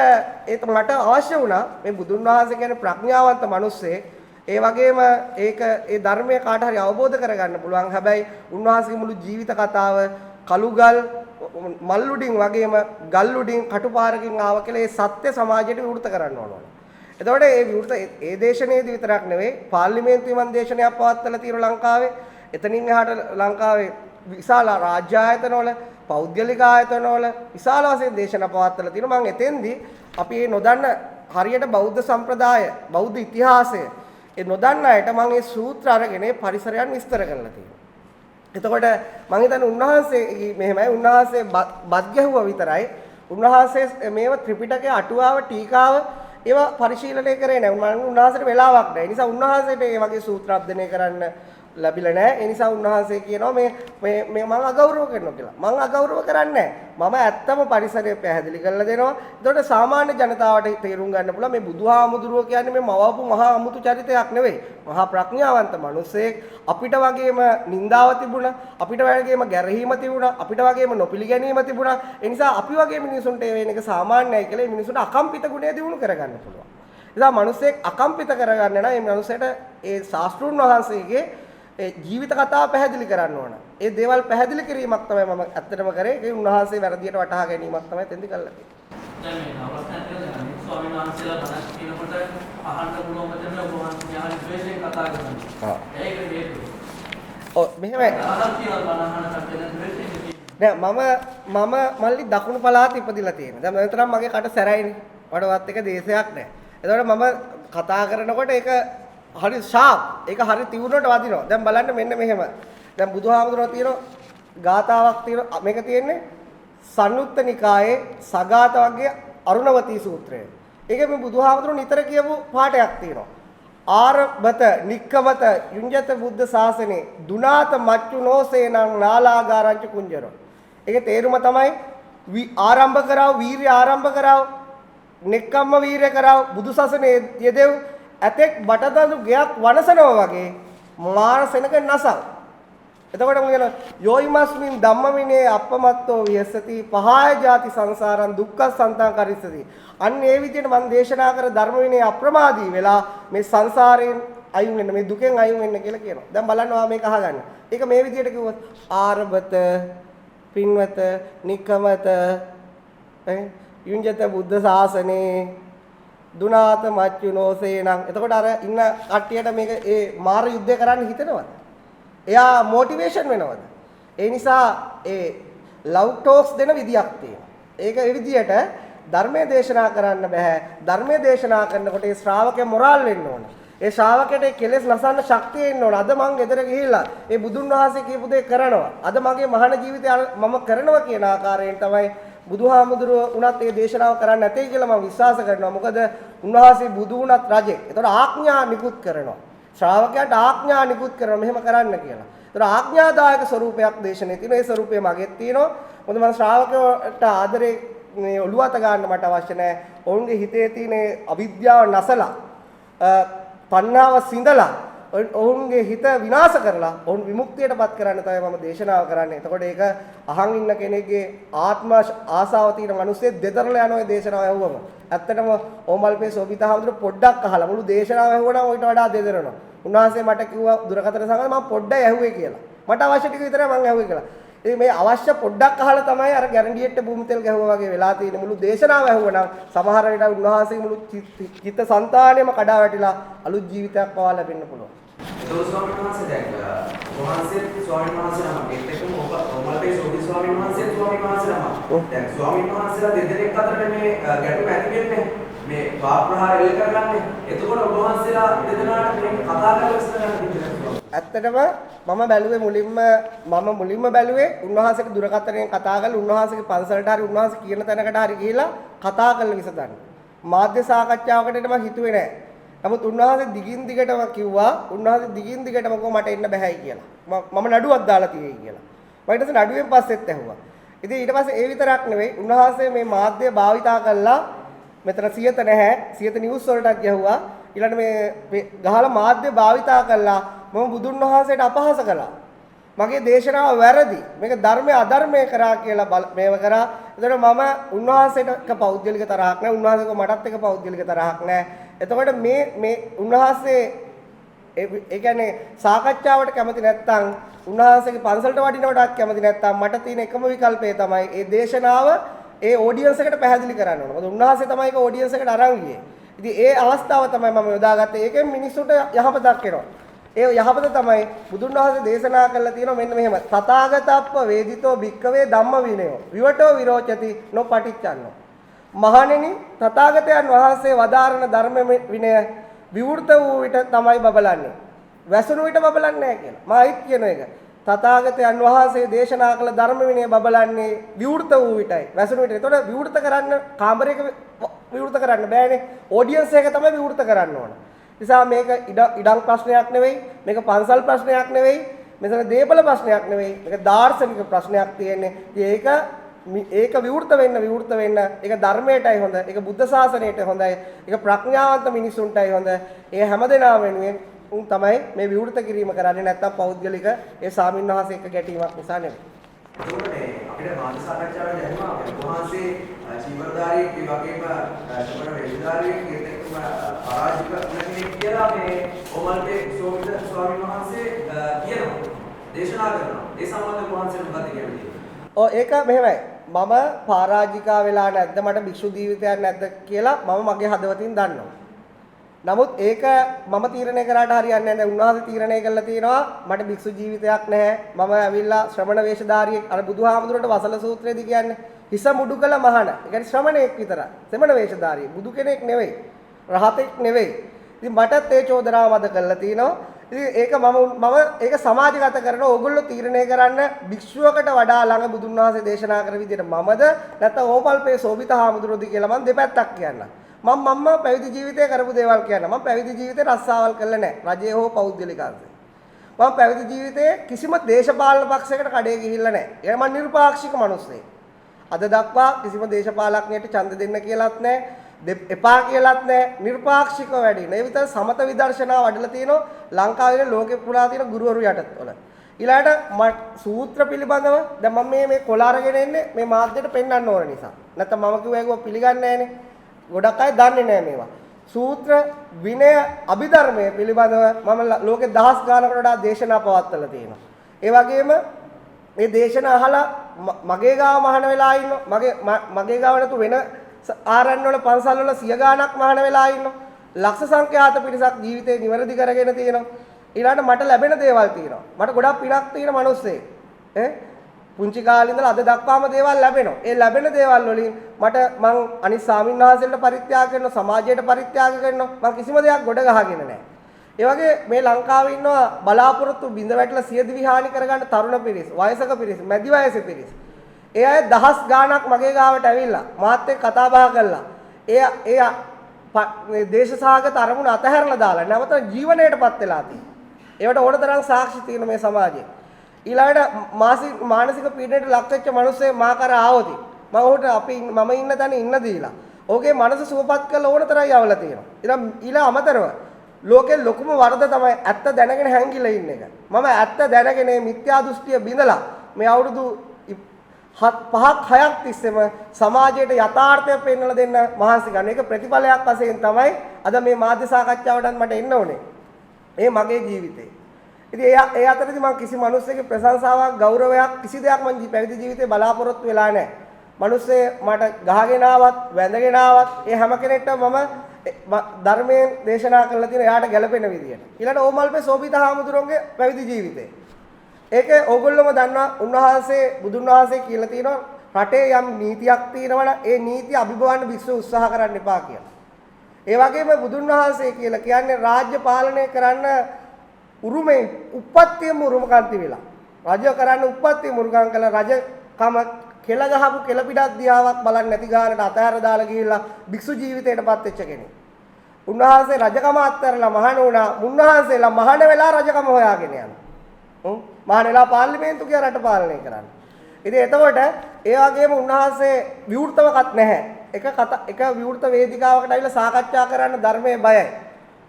ඒක මට අවශ්‍ය වුණා මේ බුදුන් වහන්සේ කියන්නේ ප්‍රඥාවන්ත මිනිස්සෙක්. ඒ වගේම ඒක ඒ ධර්මයේ කාට හරි අවබෝධ කරගන්න පුළුවන්. හැබැයි උන්වහන්සේගේ මුළු ජීවිත කතාව කළුගල් මල්ලුඩින් වගේම ගල්ලුඩින් කටුපාරකින් ආව කියලා ඒ සත්‍ය සමාජයට විවෘත කරන්න ඕන. එතකොට ඒ විවෘත ඒ දේශනයේදී විතරක් නෙවෙයි පාර්ලිමේන්තුවේ මන් දේශනයක් පවත්වලා තියෙන ලංකාවේ. එතනින් එහාට ලංකාවේ විශාල රාජ්‍ය ආයතනවල පෞද්ගලික ආයතනවල විශාල වශයෙන් දේශනා පවත්වලා තියෙනවා. මම එතෙන්දී අපි මේ නොදන්න හරියට බෞද්ධ සම්ප්‍රදාය බෞද්ධ ඉතිහාසය ඒ නොදන්න අයට මම මේ සූත්‍ර අරගෙන පරිසරයන් විස්තර කරලා තියෙනවා. එතකොට මම හිතන්නේ උන්වහන්සේ මෙහෙමයි උන්වහන්සේ බත් ගැහුවා විතරයි. උන්වහන්සේ මේව ත්‍රිපිටකයේ අටුවාව ටීකාව ඒවා පරිශීලනය කරේ නැහැ. උන්වහන්සේට වෙලාවක් නැහැ. ඒ නිසා උන්වහන්සේට මේ වගේ සූත්‍ර අධ්‍යයනය කරන්න ලැබිලා නැහැ. ඒ නිසා උන්වහන්සේ කියනවා මේ මම අගෞරව කරනවා කියලා. මම අගෞරව කරන්නේ නැහැ. මම ඇත්තම පරිසරය පැහැදිලි කරලා දෙනවා. එතකොට සාමාන්‍ය ජනතාවට තේරුම් ගන්න පුළුවන් මේ බුදුහාමුදුරුවෝ කියන්නේ මේ මවපු මහා අමුතු චරිතයක් නෙවෙයි. මහා ප්‍රඥාවන්ත මිනිසෙක්. අපිට වගේම නින්දාව තිබුණා. අපිට වගේම ගැරහීම තිබුණා. අපිට වගේම නොපිළිගැනීම තිබුණා. ඒ නිසා අපි වගේ මිනිසුන්ට ඒ වෙන එක සාමාන්‍යයි කියලා මේ මිනිසුන්ට අකම්පිත ගුණය දිනු කරගන්න පුළුවන්. ඒ නිසා මිනිසෙක් අකම්පිත කරගන්න නම් මේ මිනිසෙට ඒ ශාස්ත්‍රුන් වහන්සේගේ ඒ ජීවිත කතාව පැහැදිලි කරන්න ඕන. ඒ දේවල් පැහැදිලි කිරීමක් තමයි මම ඇත්තටම කරේ. ඒ උන්වහන්සේ වැරදියට වටහා ගැනීමක් තමයි තෙන්දි කරලා තියෙන්නේ. දැන් මේ අවස්ථාවේ තියෙනවා ස්වාමීන් වහන්සේලා බණක් කියනකොට අහන්න පුළුවන් දෙන්න ඔබ වහන්සේ යහන් ද්වේෂයෙන් කතා කරනවා. ඒක හේතුව. ඔව් මෙහෙමයි. අහන්න කියලා බණ අහන කට්ටිය ද්වේෂයෙන් කියනවා. මම මල්ලි දකුණු පළාත ඉපදිලා තියෙනවා. දැන් මම තරම් මගේ කට සැරයිනේ. වඩවත් එක දේශයක් නැහැ. ඒතකොට මම කතා කරනකොට ඒක හරි ෂාප් ඒක හරි තිවුරට වදිනවා. දැන් බලන්න මෙන්න මෙහෙම. දැන් බුදුහාමුදුරුවෝ තියෙන ගාතාවක් තියෙනවා. මේක තියෙන්නේ සංයුත්ත නිකායේ සගත වර්ගයේ අරුණවතී සූත්‍රය. ඒකේ මේ බුදුහාමුදුරුවෝ නිතර කියපු පාඩයක් තියෙනවා. ආරබත නික්කමත යුඤ්ජත බුද්ධ ශාසනේ දුනාත මච්චුනෝසේනං නාලාගාරංච කුංජරෝ. ඒකේ තේරුම තමයි ආරම්භ කරව වීර්ය ආරම්භ කරව නෙක්කම්ම වීර්ය කරව බුදු ශාසනේ යෙදෙව් ඇතෙක් බටදඳු ගයක් වනසනවා වගේ මානසෙනක නසල්. එතකොට මම කියන යෝයිමස්මින් ධම්මවිනේ අපමත්තෝ විහෙසති පහාය ජාති සංසාරං දුක්ඛ සන්තං කරිස්සති. අන්න ඒ විදිහට මම දේශනා කර ධර්ම විනේ අප්‍රමාදී වෙලා මේ සංසාරයෙන් අයින් වෙන්න මේ දුකෙන් අයින් වෙන්න කියලා කියනවා. දැන් බලන්න ඔයා මේක අහගන්න. ඒක මේ විදිහට කිව්වොත් ආරබත පින්වත නිකමත යුඤ්ජත බුද්ධ ශාසනේ දුනාත මච්චුනෝසේනම්. එතකොට අර ඉන්න කට්ටියට මේක ඒ මාර යුද්ධය කරන්න හිතෙනවද? එයා මොටිවේෂන් වෙනවද? ඒ නිසා ඒ ලව් ටෝක්ස් දෙන විදියක් තියෙනවා. ඒක ඒ විදියට ධර්මයේ දේශනා කරන්න බෑ. ධර්මයේ දේශනා කරනකොට ඒ ශ්‍රාවකයා මොරාල් වෙන්න ඕන. ඒ ශ්‍රාවකයට කෙලෙස් නසන්න ශක්තිය එන්න ඕන. අද මං ගෙදර ගිහිල්ලා ඒ බුදුන් වහන්සේ කියපු දේ කරනවා. අද මගේ මහාන ජීවිතය මම කරනවා කියන ආකාරයෙන් තමයි බුදුහාමුදුරුවෝ උනත් ඒ දේශනාව කරන්න නැtei කියලා මම විශ්වාස කරනවා. මොකද උන්වහන්සේ බුදු වුණත් රජෙක්. ඒතකොට ආඥා නිකුත් කරනවා. ශ්‍රාවකයාට ආඥා නිකුත් කරනවා මෙහෙම කරන්න කියලා. ඒතකොට ආඥාදායක ස්වරූපයක් දේශනේ තියෙනවා. ඒ ස්වරූපය මගෙත් තියෙනවා. මොකද මම ශ්‍රාවකයාට ආදරේ මේ ඔළුව අත ගන්න මට අවශ්‍ය නැහැ. ඔවුන්ගේ හිතේ තියෙන අවිද්‍යාව නැසලා තණ්හාව සිඳලා ඔවුන්ගේ හිත විනාශ කරලා ඔවුන් විමුක්තියටපත් කරන්න තමයි මම දේශනාව කරන්නේ. එතකොට ඒක අහන් ඉන්න කෙනෙක්ගේ ආත්ම ආසාව තියෙන මිනිස්සේ දෙතරලා යන ඔය දේශනාව ඇහුවම ඇත්තටම ඕමල්පේ සෝබිතාවුදුර පොඩ්ඩක් අහලා මුළු දේශනාව ඇහුවනම් ඔයිට වඩා දෙදරනවා. උන්වහන්සේ මට කිව්වා දුරකථන සංගම මම පොඩ්ඩයි ඇහුවේ කියලා. මට අවශ්‍ය ටික විතරයි මම ඇහුවේ කියලා. ඒ මේ අවශ්‍ය පොඩ්ඩක් අහලා තමයි අර ගැරන්ඩියෙට භූමි තෙල් ගැහුවා වගේ වෙලා තියෙන මුළු දේශනාව ඇහුවනම් සමහර විට උන්වහන්සේගේ මුළු චිත්ත සංතාණයම කඩා වැටිලා අලුත් ජීවිතයක් පවා ලැබෙන්න පුළුවන්. ඒ ස්වාමීන් වහන්සේ දැන් වහන්සේ ස්වාමීන් වහන්සේ නමක් ඒත් එක්කම ඔමල්පේ සෝදි ස්වාමීන් වහන්සේ ස්වාමීන් වහන්සේ නමක්. දැන් ස්වාමීන් වහන්සේලා දෙදෙනෙක් අතරට මේ ගැටුම ඇති වෙන්නේ මේ වාග්්‍රහාර එල්ල කරගන්නේ. එතකොට ඔබ වහන්සේලා දෙදෙනාට මේ කතා කරලා විස්තර කරන්න දෙන්න. ඇත්තටම මම බැලුවේ මුලින්ම බැලුවේ උන්වහන්සේට දුරකථනයෙන් කතා කරලා උන්වහන්සේගේ පන්සලට හරි උන්වහන්සේ කියන තැනකට හරි ගිහිලා කතා කරලා විසඳන්න. මාධ්‍ය සාකච්ඡාවකට මම හිතුවේ නෑ. නමුත් උන්වහන්සේ දිගින් දිගටම කිව්වා උන්වහන්සේ දිගින් දිගටම මට එන්න බෑයි කියලා. මම නඩුවක් දාලා තියෙයි කියලා. මම ඊට පස්සේ නඩුවෙන් පස්සෙත් ඇහුවා. ඉතින් ඊට පස්සේ ඒ විතරක් නෙවෙයි උන්වහන්සේ මේ මාධ්‍ය භාවිතා කළා මෙතන සියත නැහැ සියත නිවුස් වලටත් ගැහුවා. ඊළඟ මේ ගහලා මාධ්‍ය භාවිතා කළා මම බුදුන් වහන්සේට අපහාස කළා. මගේ දේශනාව වැරදි. මේක ධර්මයේ අධර්මයේ කරා කියලා මේව කරා. එතකොට මම උන්වහන්සේට එක පෞද්ගලික තරහක් නැහැ. උන්වහන්සේක මටත් එක පෞද්ගලික තරහක් නැහැ. එතකොට මේ උන්වහන්සේ ඒ කියන්නේ සාකච්ඡාවට කැමති නැත්නම් උන්වහන්සේගේ පන්සලට වඩිනවටත් කැමති නැත්නම් මට තියෙන එකම විකල්පය තමයි ඒ දේශනාව ඒ ඔඩියන්ස් එකට පැහැදිලි කරන්න ඕන. මොකද උන්වහන්සේ තමයි ඒක ඔඩියන්ස් එකට අරන් ගියේ. ඉතින් ඒ අවස්ථාව තමයි මම යොදාගත්තේ. ඒකෙන් මිනිස්සුන්ට යහපතක් වෙනවා. ඒ යහපත තමයි බුදුන් වහන්සේ දේශනා කළා තියෙනවා මෙන්න මෙහෙම. තථාගතප්ප වේදිතෝ භික්කවේ ධම්ම විනයෝ විවටෝ විරෝචති නොපටිච්චන්නෝ. මහණෙනි තථාගතයන් වහන්සේ වදාරන ධර්ම විනය විවෘත වූ විට තමයි බබලන්නේ. වැසුණු විට බබලන්නේ නැහැ කියලා. මායිත් කියන එක. තථාගතයන් වහන්සේ දේශනා කළ ධර්ම විනය බබලන්නේ විවෘත වූ විටයි. වැසුණු විට. ඒතකොට විවෘත කරන්න කාමරයක විවෘත කරන්න බෑනේ. ඔඩියන්ස් එක තමයි විවෘත කරන්න ඕන. නිසා මේක ඉඩම් ප්‍රශ්නයක් නෙවෙයි. මේක පන්සල් ප්‍රශ්නයක් නෙවෙයි. මෙතන දේපල ප්‍රශ්නයක් නෙවෙයි. මේක දාර්ශනික ප්‍රශ්නයක් තියෙන්නේ. ඒක විවෘත වෙන්න ඒක ධර්මයටයි හොඳ. ඒක බුද්ධ ශාසනයට හොඳයි. ඒක ප්‍රඥාවන්ත මිනිසුන්ටයි හොඳ. ඒ හැමදෙනා වෙනුවෙන් තමයි මේ විවෘත කිරීම කරන්නේ නැත්තම් පෞද්ගලික ඒ ස්වාමින්වහන්සේ එක්ක ගැටීමක් නිසා නෙවෙයි. ඒකෝනේ අපිට මාධ්‍ය සාකච්ඡාවල දැනුණා වහන්සේ චීවරධාරියෙක් ඒ වගේම ශ්‍රමණ වේදධාරියෙක් ඒකම පරාජික කෙනෙක් කියලා මේ ඕමල්පේ සෝවිත ස්වාමීන් වහන්සේ කියනවා. දේශනා කරනවා. ඒ සම්බන්ධව වහන්සේ මොකද කියන්නේ? ඒක මෙහෙමයි. මම පරාජිකා වෙලා නැද්ද මට භික්ෂු ජීවිතයක් නැද්ද කියලා මම මගේ හදවතින් දන්නවා. නමුත් ඒක මම තීරණය කරාට හරියන්නේ නැහැ. උන්වහන්සේ තීරණය කළා තියෙනවා මට භික්ෂු ජීවිතයක් නැහැ. මම ඇවිල්ලා ශ්‍රමණ වේශධාරියෙක් අර බුදුහාමුදුරට වසල සූත්‍රයේදී කියන්නේ හිස මුඩු කළ මහණ. ඒ කියන්නේ ශ්‍රමණයෙක් විතරයි. ශ්‍රමණ වේශධාරියෙක්. බුදු කෙනෙක් නෙවෙයි. රහතෙක් නෙවෙයි. ඉතින් මටත් ඒ චෝදනාව මත කළා තියෙනවා. ඉතින් ඒක මම ඒක සමාජගත කරන ඕගොල්ලෝ තීරණය කරන්න භික්ෂුවකට වඩා ළඟ බුදුන් වහන්සේ දේශනා කර විදිහට මමද නැත්නම් ඕපල්පේ සෝබිත හාමුදුරුවෝද කියලා මම දෙපැත්තක් කියන්නම්. මම පැවිදි ජීවිතය කරපු දේවල් කියන්න. මම පැවිදි ජීවිතේ රස්සාවල් කළේ නැහැ. රජයේ හෝ පෞද්ගලිකාංශේ. මම පැවිදි ජීවිතේ කිසිම දේශපාලන පක්ෂයකට කඩේ ගිහිල්ලා නැහැ. ඒ මම නිර්පාක්ෂික මිනිස්සෙක්. අද දක්වා කිසිම දේශපාලඥයෙක් ඡන්ද දෙන්න කියලාත් නැහැ. එපා කියලාත් නැහැ. නිර්පාක්ෂිකව වැඩි. මේ විතර සමත විදර්ශනා වඩලා තියෙනවා ලංකාවේ ලෝකෙ පුරා තියෙන ගුරුවරු යටතවල. ඊළාට සූත්‍ර පිළිබඳව දැන් මම මේ කොළ අරගෙන එන්නේ මේ මාධ්‍යයට පෙන්වන්න ඕන නිසා. නැත්නම් මම කිව්වා ඒක පිළිගන්නේ නැහනේ. ගොඩක් අය දන්නේ නැහැ මේවා. සූත්‍ර විනය අභිධර්මයේ පිළිබඳව මම ලෝකේ දහස් ගානකට වඩා දේශනා පවත්වලා තියෙනවා. ඒ වගේම මේ දේශනා අහලා මගේ ගාව මහාන වෙලා ඉන්නවා. මගේ ගාව නැතු වෙන ආරණ්‍ය වල පන්සල් වල 100 ගාණක් මහාන වෙලා ඉන්නවා. ලක්ෂ සංඛ්‍යාත පිරිසක් ජීවිතේ නිවැරදි කරගෙන තියෙනවා. ඊළඟට මට ලැබෙන දේවල් තියෙනවා. මට ගොඩක් පිනක් තියෙන මිනිස්සෙක්. පුංචි කාලේ ඉඳලා අද දක්වාම දේවල් ලැබෙනවා. ඒ ලැබෙන දේවල් වලින් මට මං අනිත් ස්වාමින්වහන්සේලට පරිත්‍යාග කරනවා, සමාජයට පරිත්‍යාග කරනවා. මං කිසිම දෙයක් ගොඩ ගහගෙන නැහැ. ඒ වගේ මේ ලංකාවේ ඉන්නවා බලාපොරොත්තු බිඳ වැටලා සියදිවි හානි කරගන්න තරුණ පිරිස, වයසක පිරිස, මැදි වයසේ පිරිස. ඒ අය දහස් ගාණක් මගේ ගාවට ඇවිල්ලා මාත් එක්ක කතා බහ කළා. ඒ දේශසහගත අරමුණ අතහැරලා දාලා නැවත ජීවණයටපත් වෙලා තියෙනවා. ඒවට ඕන තරම් සාක්ෂි තියෙන මේ සමාජයේ. ඊළඟට මානසික පීඩනයට ලක් වෙච්ච මිනිස්සේ මා කර ආවොත් මම ඔහුට මම ඉන්න තැන ඉන්න දීලා ඔහුගේ මනස සුවපත් කරලා ඕන තරම් යවලා තියෙනවා. ඊළඟ අමතරව ලෝකේ ලොකුම වරද තමයි ඇත්ත දැනගෙන හැංගිලා ඉන්න එක. මම ඇත්ත දැනගෙන මිත්‍යා දෘෂ්ටිය බිඳලා මේ අවුරුදු 5-6ක් තිස්සේම සමාජයට යථාර්ථය පෙන්වලා දෙන්න මහන්සි ගන්න. ඒක ප්‍රතිඵලයක් වශයෙන් තමයි අද මේ මාධ්‍ය සාකච්ඡාවටත් මට එන්න ඕනේ. ඒ මගේ ජීවිතේ. ඉතින් ඒ අතරදී මම කිසි මිනිස්සෙකුගේ ප්‍රශංසාවක්, ගෞරවයක් කිසි දෙයක් මම පැවිදි ජීවිතේ බලාපොරොත්තු වෙලා නැහැ. මිනිස්සේ මට ගහගෙන ආවත්, වැඳගෙන ආවත් ඒ හැම කෙනෙක්ටම මම ධර්මයෙන් දේශනා කරලා තියෙන එයාට ගැළපෙන විදියට. ඊළඟ ඕමල්පේ සෝබිත හාමුදුරුවන්ගේ පැවිදි ජීවිතේ. ඒකේ ඕගොල්ලෝම දන්නවා උන්වහන්සේ බුදුන් වහන්සේ කියලා තියෙනවා රටේ යම් නීතියක් තියෙනවනම් ඒ නීතිය අභිභවන්න විශ්ව උත්සාහ කරන්න එපා කියලා. ඒ වගේම බුදුන් වහන්සේ කියලා කියන්නේ රාජ්‍ය පාලනය කරන්න උරුමේ උප්පත්තියම උරුමකාන්ති වෙලා. රජ කරන්න උප්පත්තියම උරුමකම් කළ රජකම කෙල ගහපු කෙල පිටක් දිහාවක් බලන්නේ නැති ගානට අතහැර දාලා ගිහිල්ලා භික්ෂු ජීවිතයටපත් වෙච්ච කෙනෙක්. උන්වහන්සේ රජකම අත්හැරලා මහාන වුණා. උන්වහන්සේලා මහාන වෙලා රජකම හොයාගෙන යනවා. මහාන වෙලා පාර්ලිමේන්තු කියන රට පාලනය කරන්න. ඉතින් එතකොට ඒ වගේම උන්වහන්සේ විවෘතවකත් නැහැ. එක විවෘත වේදිකාවකට ඇවිල්ලා සාකච්ඡා කරන්න ධර්මයේ බයයි.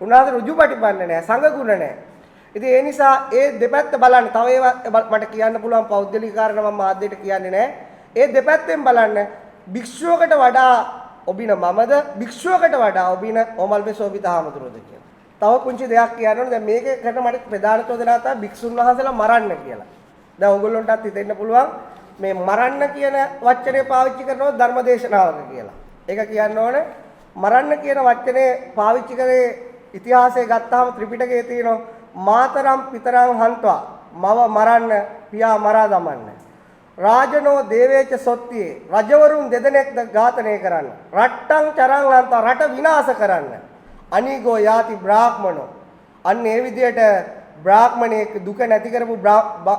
උන්වහන්සේ ඍජුපටිපන්න නැහැ, සංඝගුණ නැහැ. ඉතින් ඒ නිසා ඒ දෙපැත්ත බලන්න. තව ඒවා මට කියන්න පුළුවන් පෞද්ගලික කාරණා මම මාධ්‍යයට කියන්නේ නැහැ. ඒ දෙපැත්තෙන් බලන්න භික්ෂුවකට වඩා ඔබින මමද භික්ෂුවකට වඩා ඔබින ඕමල්පේ සෝබිත හාමුදුරුවෝද කියලා. තව පුංචි දෙයක් කියන්න ඕනේ. දැන් මේකකට මට ප්‍රධාන චෝදනාව තමයි භික්ෂුන් වහන්සේලා මරන්න කියලා. දැන් ඕගොල්ලන්ටත් හිතෙන්න පුළුවන් මේ මරන්න කියන වචනේ පාවිච්චි කරනවා ධර්මදේශනාවක කියලා. ඒක කියන්න ඕනේ මරන්න කියන වචනේ පාවිච්චි කරේ ඉතිහාසයේ ගත්තාම ත්‍රිපිටකයේ තියෙනවා මාතරම් පිතරම් හන්ත්වා මව මරන්න පියා මරා දමන්න. රාජනෝ දේවේච සොත්තියේ රජවරුන් දෙදෙනෙක්ද ඝාතනය කරන්න. රට්ටං චරං හන්තා රට විනාශ කරන්න. අනිගෝ යාති බ්‍රාහ්මනෝ අන්න ඒ විදියට බ්‍රාහ්මණයෙක් දුක නැති කරපු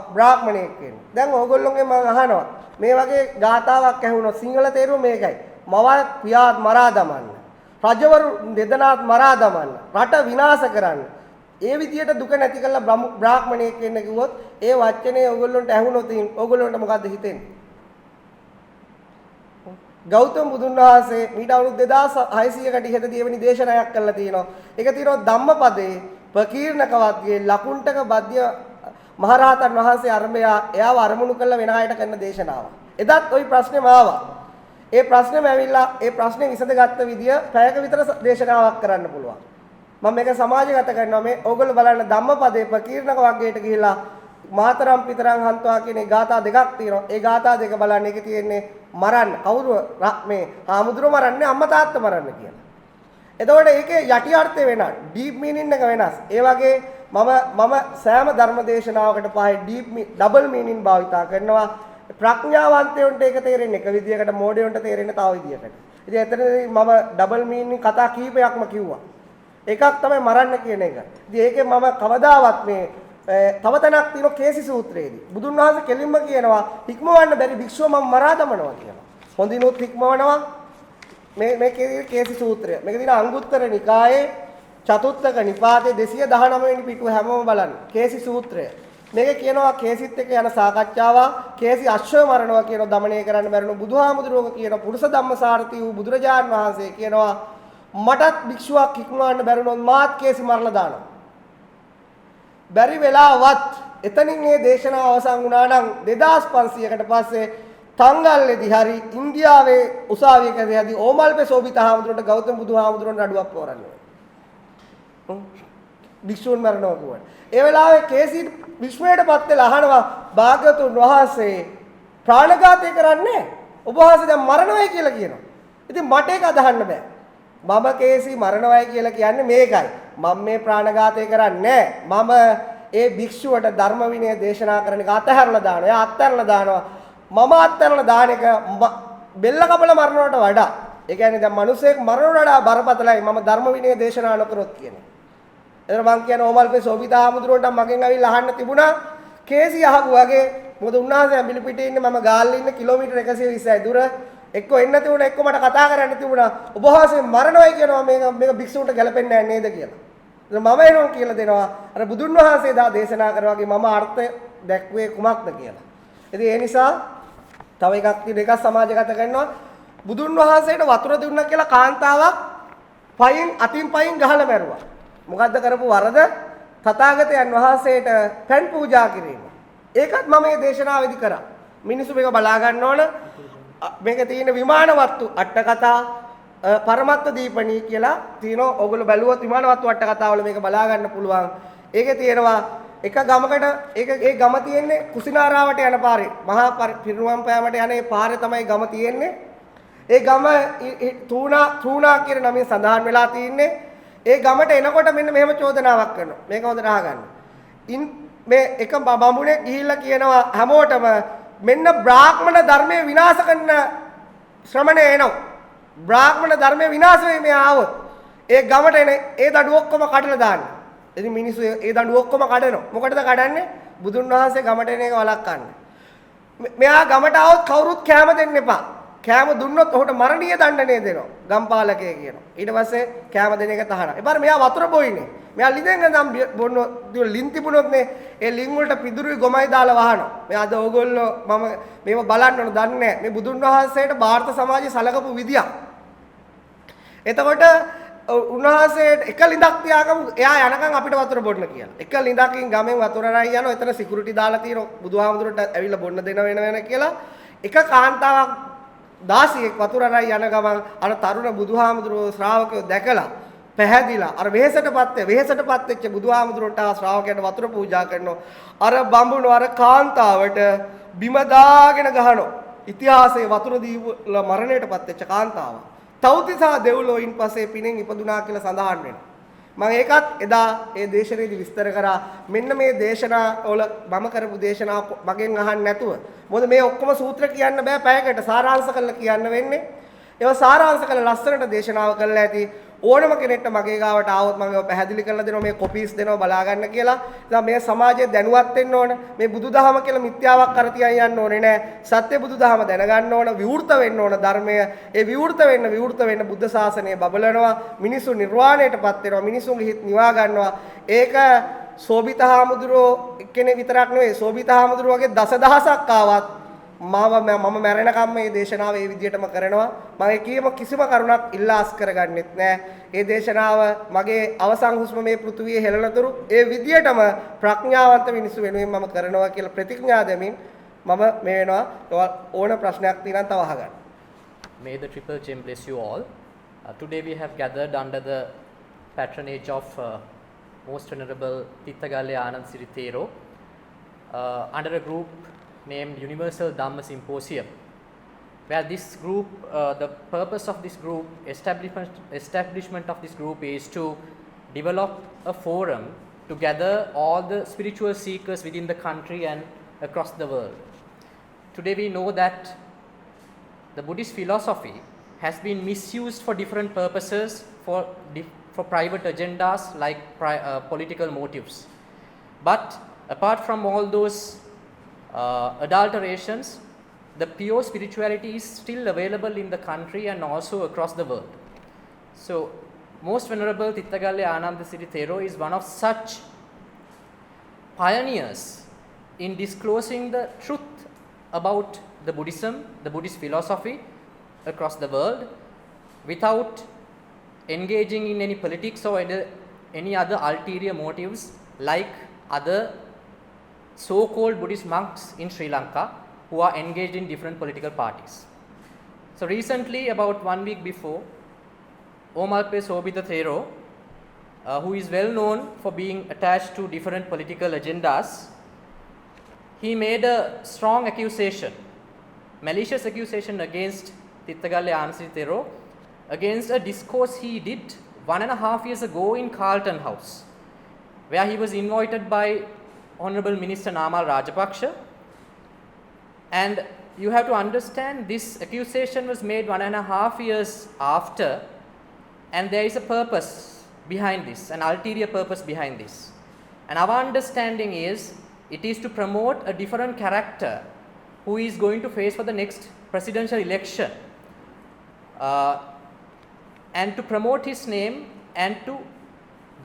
බ්‍රාහ්මණයෙක් කියන්නේ. දැන් ඕගොල්ලෝගේ මම අහනවා මේ වගේ ගාතාවක් ඇහුණොත් සිංහල තේරුම මේකයි. මවත් පියාත් මරා දමන්න. රජවරු දෙදෙනාත් මරා දමන්න. රට විනාශ කරන්න. ඒ විදියට දුක නැති කරලා බ්‍රාහ්මණයෙක් වෙන්න කිව්වොත් ඒ වචනේ ඕගොල්ලන්ට ඇහුණොත් ඕගොල්ලන්ට මොකද්ද හිතෙන්නේ? ගෞතම බුදුන් වහන්සේ මීට අවුරුදු 2600කට ඉහතදී එවැනි දේශනාවක් කළා තියෙනවා. ඒක තියෙනවා ධම්මපදයේ ප්‍රකීර්ණකවත්ගේ ලකුණ්ඨක බද්‍ය මහරහතන් වහන්සේ අරඹයා එයාව අරමුණු කරලා වෙන අයට කරන දේශනාවක්. එදත් ওই ප්‍රශ්නේම ආවා. ඒ ප්‍රශ්නේම ඇවිල්ලා ඒ ප්‍රශ්නේ විසඳගත්ත විදිය පැයක විතර දේශනාවක් කරන්න පුළුවන්. මම මේක සමාජගත කරනවා මේ ඕගොල්ලෝ බලන්න ධම්මපදයේ ප්‍රකීර්ණක වර්ගයට ගිහිලා මාතරම් පිතරම් හන්ත්වා කියන ගාථා දෙකක් තියෙනවා. ඒ ගාථා දෙක බලන්න ඒකේ තියෙන්නේ මරන්න. කවුරු මේ හාමුදුරුවෝ මරන්නේ අම්මා තාත්තා මරන්න කියලා. එතකොට ඒකේ යටි අර්ථය වෙනස්. ඩීප් මීනින් එක වෙනස්. ඒ වගේ මම සෑම ධර්ම දේශනාවකට පහේ ඩබල් මීනින් භාවිතා කරනවා. ප්‍රඥාවන්තයන්ට ඒක තේරෙන්නේ එක විදියකට, මෝඩයන්ට තේරෙන්නේ තව විදියකට. ඉතින් එතනදී මම ඩබල් මීනින් කතා කීපයක්ම කිව්වා. එකක් තමයි මරන්න කියන එක. ඉතින් ඒකේ මම කවදාවත් මේ තව තැනක් තියෙනවා කේසි සූත්‍රයේදී. බුදුන් වහන්සේ කෙලින්ම කියනවා හික්මවන්න බැරි භික්ෂුව මම මරා දමනවා කියලා. හොඳිනුත් හික්මවනවා මේ කේසි සූත්‍රය. මේක දින අංගුත්තර නිකායේ චතුත්ථක නිපාතේ 219 වෙනි පිටුව හැමෝම බලන්න. කේසි සූත්‍රය. මේක කියනවා කේසිත් එක්ක යන සාකච්ඡාවක්. කේසි අශ්වය මරනවා කියන දමණය කරන්න බැරිනු බුදුහාමුදුරුවෝ කියන පුරුෂ ධම්මසාරති වූ බුදුරජාන් වහන්සේ කියනවා මටත් භික්ෂුවක් හික්මවන්න බැරිනොත් මාත් කේසි මරලා දානවා. බැරි වෙලාවත් එතනින් මේ දේශනාව අවසන් වුණා නම් 2500කට පස්සේ තංගල්ලේදී හරි ඉන්දියාවේ උසාවියකදී ඕමල්පේ සෝබිත හාමුදුරන්ට ගෞතම බුදුහාමුදුරන්ට අඩුවක් පොරන්නේ. භික්ෂුන් මරනවා කියන්නේ. ඒ වෙලාවේ කේසි විශ්වයටපත් වෙලා අහනවා භාග්‍යවතුන් වහන්සේ ප්‍රාණඝාතය කරන්නේ ඔබ වහන්සේ දැන් මරණවයි කියලා කියනවා. ඉතින් මට ඒක අදහන්න බෑ. මම කේසි මරණවයි කියලා කියන්නේ මේකයි. මම මේ ප්‍රාණඝාතය කරන්නේ නැහැ. මම ඒ භික්ෂුවට ධර්ම විනය දේශනා කරන එක අතහැරලා දානවා. එයා අත්හැරලා දානවා. මම අත්හැරලා දාන එක බෙල්ල කපලා මරනවට වඩා. ඒ කියන්නේ දැන් මිනිස්සෙක් මරනවට වඩා බරපතලයි මම ධර්ම විනය දේශනා නොකරොත් කියන්නේ. එතන මං කියන්නේ ඕමල්පේ සෝබිතා හමුදුරන්ට මගෙන් අවිල්ලා අහන්න තිබුණා කේසි අහපු වගේ. මොකද උන්වහන්සේ ඇඹිලි පිටේ ඉන්නේ මම ගාල්ලේ ඉන්නේ කිලෝමීටර් 120යි දුර. එක්ක එන්න තිබුණා එක්ක මට කතා කරන්න තිබුණා. ඔබ වහන්සේ මරණවයි කියනවා මේක භික්ෂුන්ට ගැලපෙන්නේ නැහැ නේද කියලා. මම එනවා කියලා දෙනවා අර බුදුන් වහන්සේ දා දේශනා කරා වගේ මම අර්ථය දැක්ුවේ කුමක්ද කියලා. ඉතින් ඒ නිසා තව එකක් තියෙන එකක් සමාජගත කරනවා බුදුන් වහන්සේට වතුර දුන්නා කියලා කාන්තාවක් අතින් පයින් ගහලා මැරුවා. මොකද්ද කරපු වරද? තථාගතයන් වහන්සේට පෙන් පූජා කිරීම. ඒකත් මම මේ දේශනාවේදී කරා. මිනිස්සු මේක බලා ගන්න ඕන. මේක තියෙන විමාන වස්තු අට කතා පරමත්ත දීපණී කියලා තියෙනවා. ඔයගොල්ලෝ බැලුවොත් විමාන වස්තු අට කතාවල මේක බලා ගන්න පුළුවන්. ඒකේ තියෙනවා එක ගමකට ඒ ගම තියෙන්නේ කුසිනාරාවට යන පාරේ. මහා පිරිනුවම් පෑමට යන ඒ පාරේ තමයි ගම තියෙන්නේ. ඒ ගම තූණා කියන නමින් සඳහන් වෙලා තියෙන්නේ. ඒ ගමට එනකොට මෙන්න මෙහෙම චෝදනාවක් කරනවා. මේක හොඳට අහගන්න. මේ එක බඹුණෙක් ගිහිල්ලා කියනවා හැමෝටම මෙන්න බ්‍රාහ්මණ ධර්මයේ විනාශ කරන ශ්‍රමණය එනවා. බ්‍රාහ්මණ ධර්මයේ විනාශ වෙයි මේ ආවොත්. ඒ ගමට එන ඒ දඬු ඔක්කොම කඩලා දාන්න. ඉතින් මිනිස්සු ඒ දඬු ඔක්කොම කඩනවා. මොකටද කඩන්නේ? බුදුන් වහන්සේ ගමට එන එක වළක්වන්න. මෙයා ගමට આવොත් කවුරුත් කැම දෙන්න එපා. කැම දුන්නොත් ඔහුට මරණීය දඬුවම් දෙනවා. ගම්පාලකය කියනවා. ඊට පස්සේ කැම දෙන එක තහනම්. එපාර මෙයා වතුර බොයිනේ. මෙයා ලිඳෙන් නම් බොන්න ලින් තිබුණොත් නේ ඒ ලින් වලට පිදුරුයි ගොමයි දාලා වහනවා. මේ අද ඕගොල්ලෝ මම මේව බලන්න ඕන දන්නේ නැහැ. මේ බුදුන් වහන්සේට ಭಾರತ සමාජයේ සලකපු විදියක්. එතකොට උන්වහන්සේට එක ලිඳක් තියාගමු එයා යනකම් අපිට වතුර බොන්න කියලා. එක ලිඳකින් ගමෙන් වතුර අරන් යනවා. එතන සිකියුරිටි දාලා තියෙනවා. බුදුහාමුදුරට ඇවිල්ලා බොන්න දෙන වෙන කියලා. එක කාන්තාවක් 16ක් වතුර අරන් යන ගමන් අර තරුණ බුදුහාමුදුරුවෝ ශ්‍රාවකයෝ දැකලා පැහැදිලා අර වෙහෙසටපත් වෙච්ච බුදුහාමුදුරන්ට ශ්‍රාවකයන්ට වතුර පූජා කරනවා. අර බඹුණු අර කාන්තාවට බිම දාගෙන ගහනවා. ඉතිහාසයේ වතුර දීලා මරණයටපත් වෙච්ච කාන්තාවක්. තවතිසා දෙව්ලොවින් පස්සේ පිනෙන් ඉපදුනා කියලා සඳහන් වෙනවා. මම ඒකත් එදා ඒ දේශනාවේදී විස්තර කරා. මෙන්න මේ දේශනා වල මම කරපු දේශනා මගෙන් අහන්න නැතුව. මොකද මේ ඔක්කොම සූත්‍ර කියන්න බෑ පැයකට සාරාංශ කරලා කියන්න වෙන්නේ. ඒවා සාරාංශ කරලා ලස්සනට දේශනාව කරලා ඇති. ඕනම කෙනෙක්ට මගේ ගාවට ආවොත් මම ඒවා පැහැදිලි කරලා දෙනවා. මේ කොපීස් දෙනවා බලා ගන්න කියලා. ඉතින් මේ සමාජයේ දැනුවත් වෙන්න ඕන. මේ බුදුදහම කියලා මිත්‍යාවක් කර තියන් යන්න ඕනේ නෑ. සත්‍ය බුදුදහම දැනගන්න ඕන. විවෘත වෙන්න ඕන ධර්මය. ඒ විවෘත වෙන්න බුද්ධ ශාසනය බබලනවා. මිනිසු නිර්වාණයටපත් වෙනවා. මිනිසුන්ගේ හිත නිවා ගන්නවා. ඒක සෝබිතහාමුදුරෝ එක්කෙනෙක් විතරක් නෙවෙයි. සෝබිතහාමුදුරෝ වගේ දසදහසක් ආවත් මම මැරෙනකම් මේ දේශනාව ඒ විදිහටම කරනවා. මම කීම කිසිම කරුණක් ඉල්ලාස් කරගන්නෙත් නෑ. ඒ දේශනාව මගේ අවසන් හුස්ම මේ පෘථුවියේ හෙළනතුරු ඒ විදිහටම ප්‍රඥාවන්ත මිනිස්සු වෙනුවෙන් මම කරනවා කියලා ප්‍රතිඥා දෙමින් මම මේ වෙනවා. ඕන ප්‍රශ්නයක් තියෙනවා තව අහගන්න. May the Triple Gem bless you all. Today we have gathered under the patronage of Most Venerable Tithagalle Anand Siri Thero under a group named Universal Dhamma Symposium, where this group, the purpose of this group, establishment of this group is to develop a forum to gather all the spiritual seekers within the country and across the world. Today we know that the Buddhist philosophy has been misused for different purposes, for private agendas like political motives. But apart from all those adulterations, the pure spirituality is still available in the country and also across the world. So, Most Venerable Tithagalle Ananda Siri Thero is one of such pioneers in disclosing the truth about the Buddhism, the Buddhist philosophy across the world, without engaging in any politics or any other ulterior motives like other so-called Buddhist monks in Sri Lanka who are engaged in different political parties. So recently, about 1 week before, Omalpe Sobita Thero, who is well known for being attached to different political agendas, he made a strong accusation, malicious accusation against Tithagalle Anand Siri Thero against a discourse he did 1.5 years ago in Carlton House, where he was invited by Honorable Minister Namal Rajapaksa. And you have to understand, this accusation was made 1.5 years after, and there is a purpose behind this, an ulterior purpose behind this. And our understanding is, it is to promote a different character who is going to face for the next presidential election, and to promote his name and to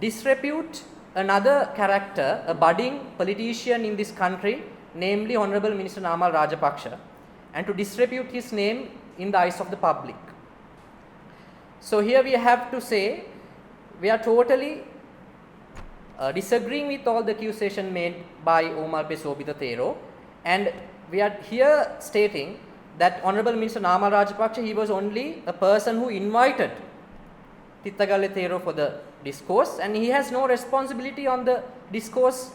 disrepute another character, a budding politician in this country, namely Honorable Minister Namal Rajapaksa, and to disrepute his name in the eyes of the public. So here we have to say, we are totally disagreeing with all the accusation made by Omalpe Sobhitha Thero, and we are here stating that Honorable Minister Namal Rajapaksa, he was only a person who invited Tithagalle Thero for the discourse, and he has no responsibility on the discourse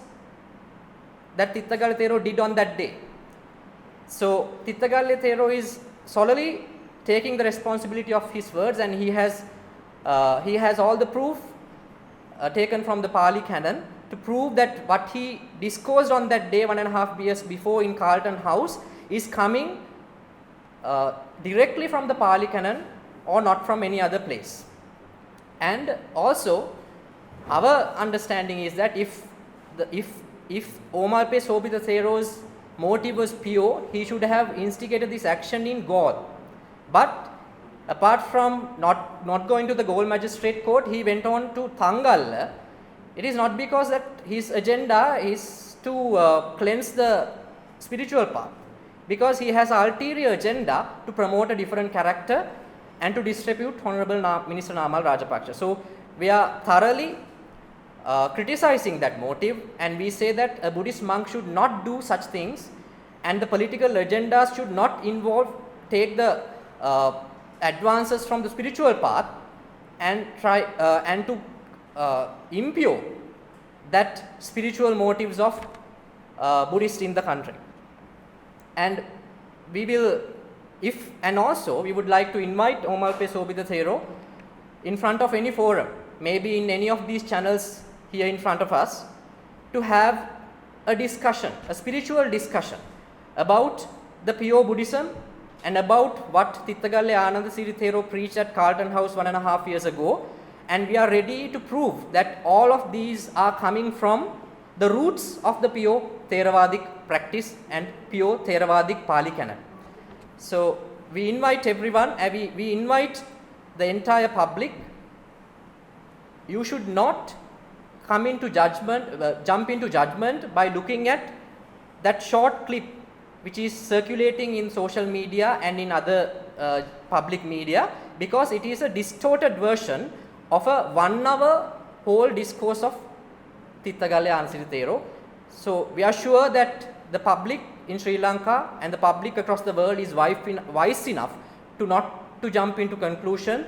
that Tithagalle Thero did on that day. So Tithagalle Thero is solely taking the responsibility of his words, and he has all the proof taken from the Pali Canon to prove that what he discoursed on that day 1.5 years before in Carlton House is coming directly from the Pali Canon or not from any other place. And also, our understanding is that if Omalpe Sobhitha Thero's motive was pure, he should have instigated this action in Galle. But apart from not going to the Galle Magistrate Court, he went on to Thangalla. It is not because that his agenda is to cleanse the spiritual path, because he has an ulterior agenda to promote a different character and to disrepute Honorable Minister Namal Rajapaksa. So we are thoroughly criticizing that motive, and we say that a Buddhist monk should not do such things, and the political agendas should not take the advances from the spiritual path and try and to impure that spiritual motives of Buddhists in the country. And we will, also we would like to invite Omalpe Sobhitha Thero in front of any forum, maybe in any of these channels here in front of us, to have a discussion, a spiritual discussion about the pure Buddhism and about what Tithagalle Anandasiri Thero preached at Carlton House 1.5 years ago. And we are ready to prove that all of these are coming from the roots of the pure Theravadic practice and pure Theravadic Pali Canon. So we invite everyone, we invite the entire public. You should not come into judgment, jump into judgment by looking at that short clip which is circulating in social media and in other public media, because it is a distorted version of a 1 hour whole discourse of Tithagalle Anandasiri Thero. So we are sure that the public in Sri Lanka and the public across the world is wise enough to not to jump into conclusion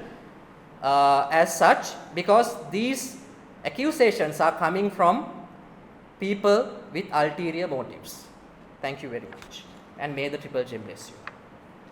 as such, because these accusations are coming from people with ulterior motives. Thank you very much, and may the Triple J bless you.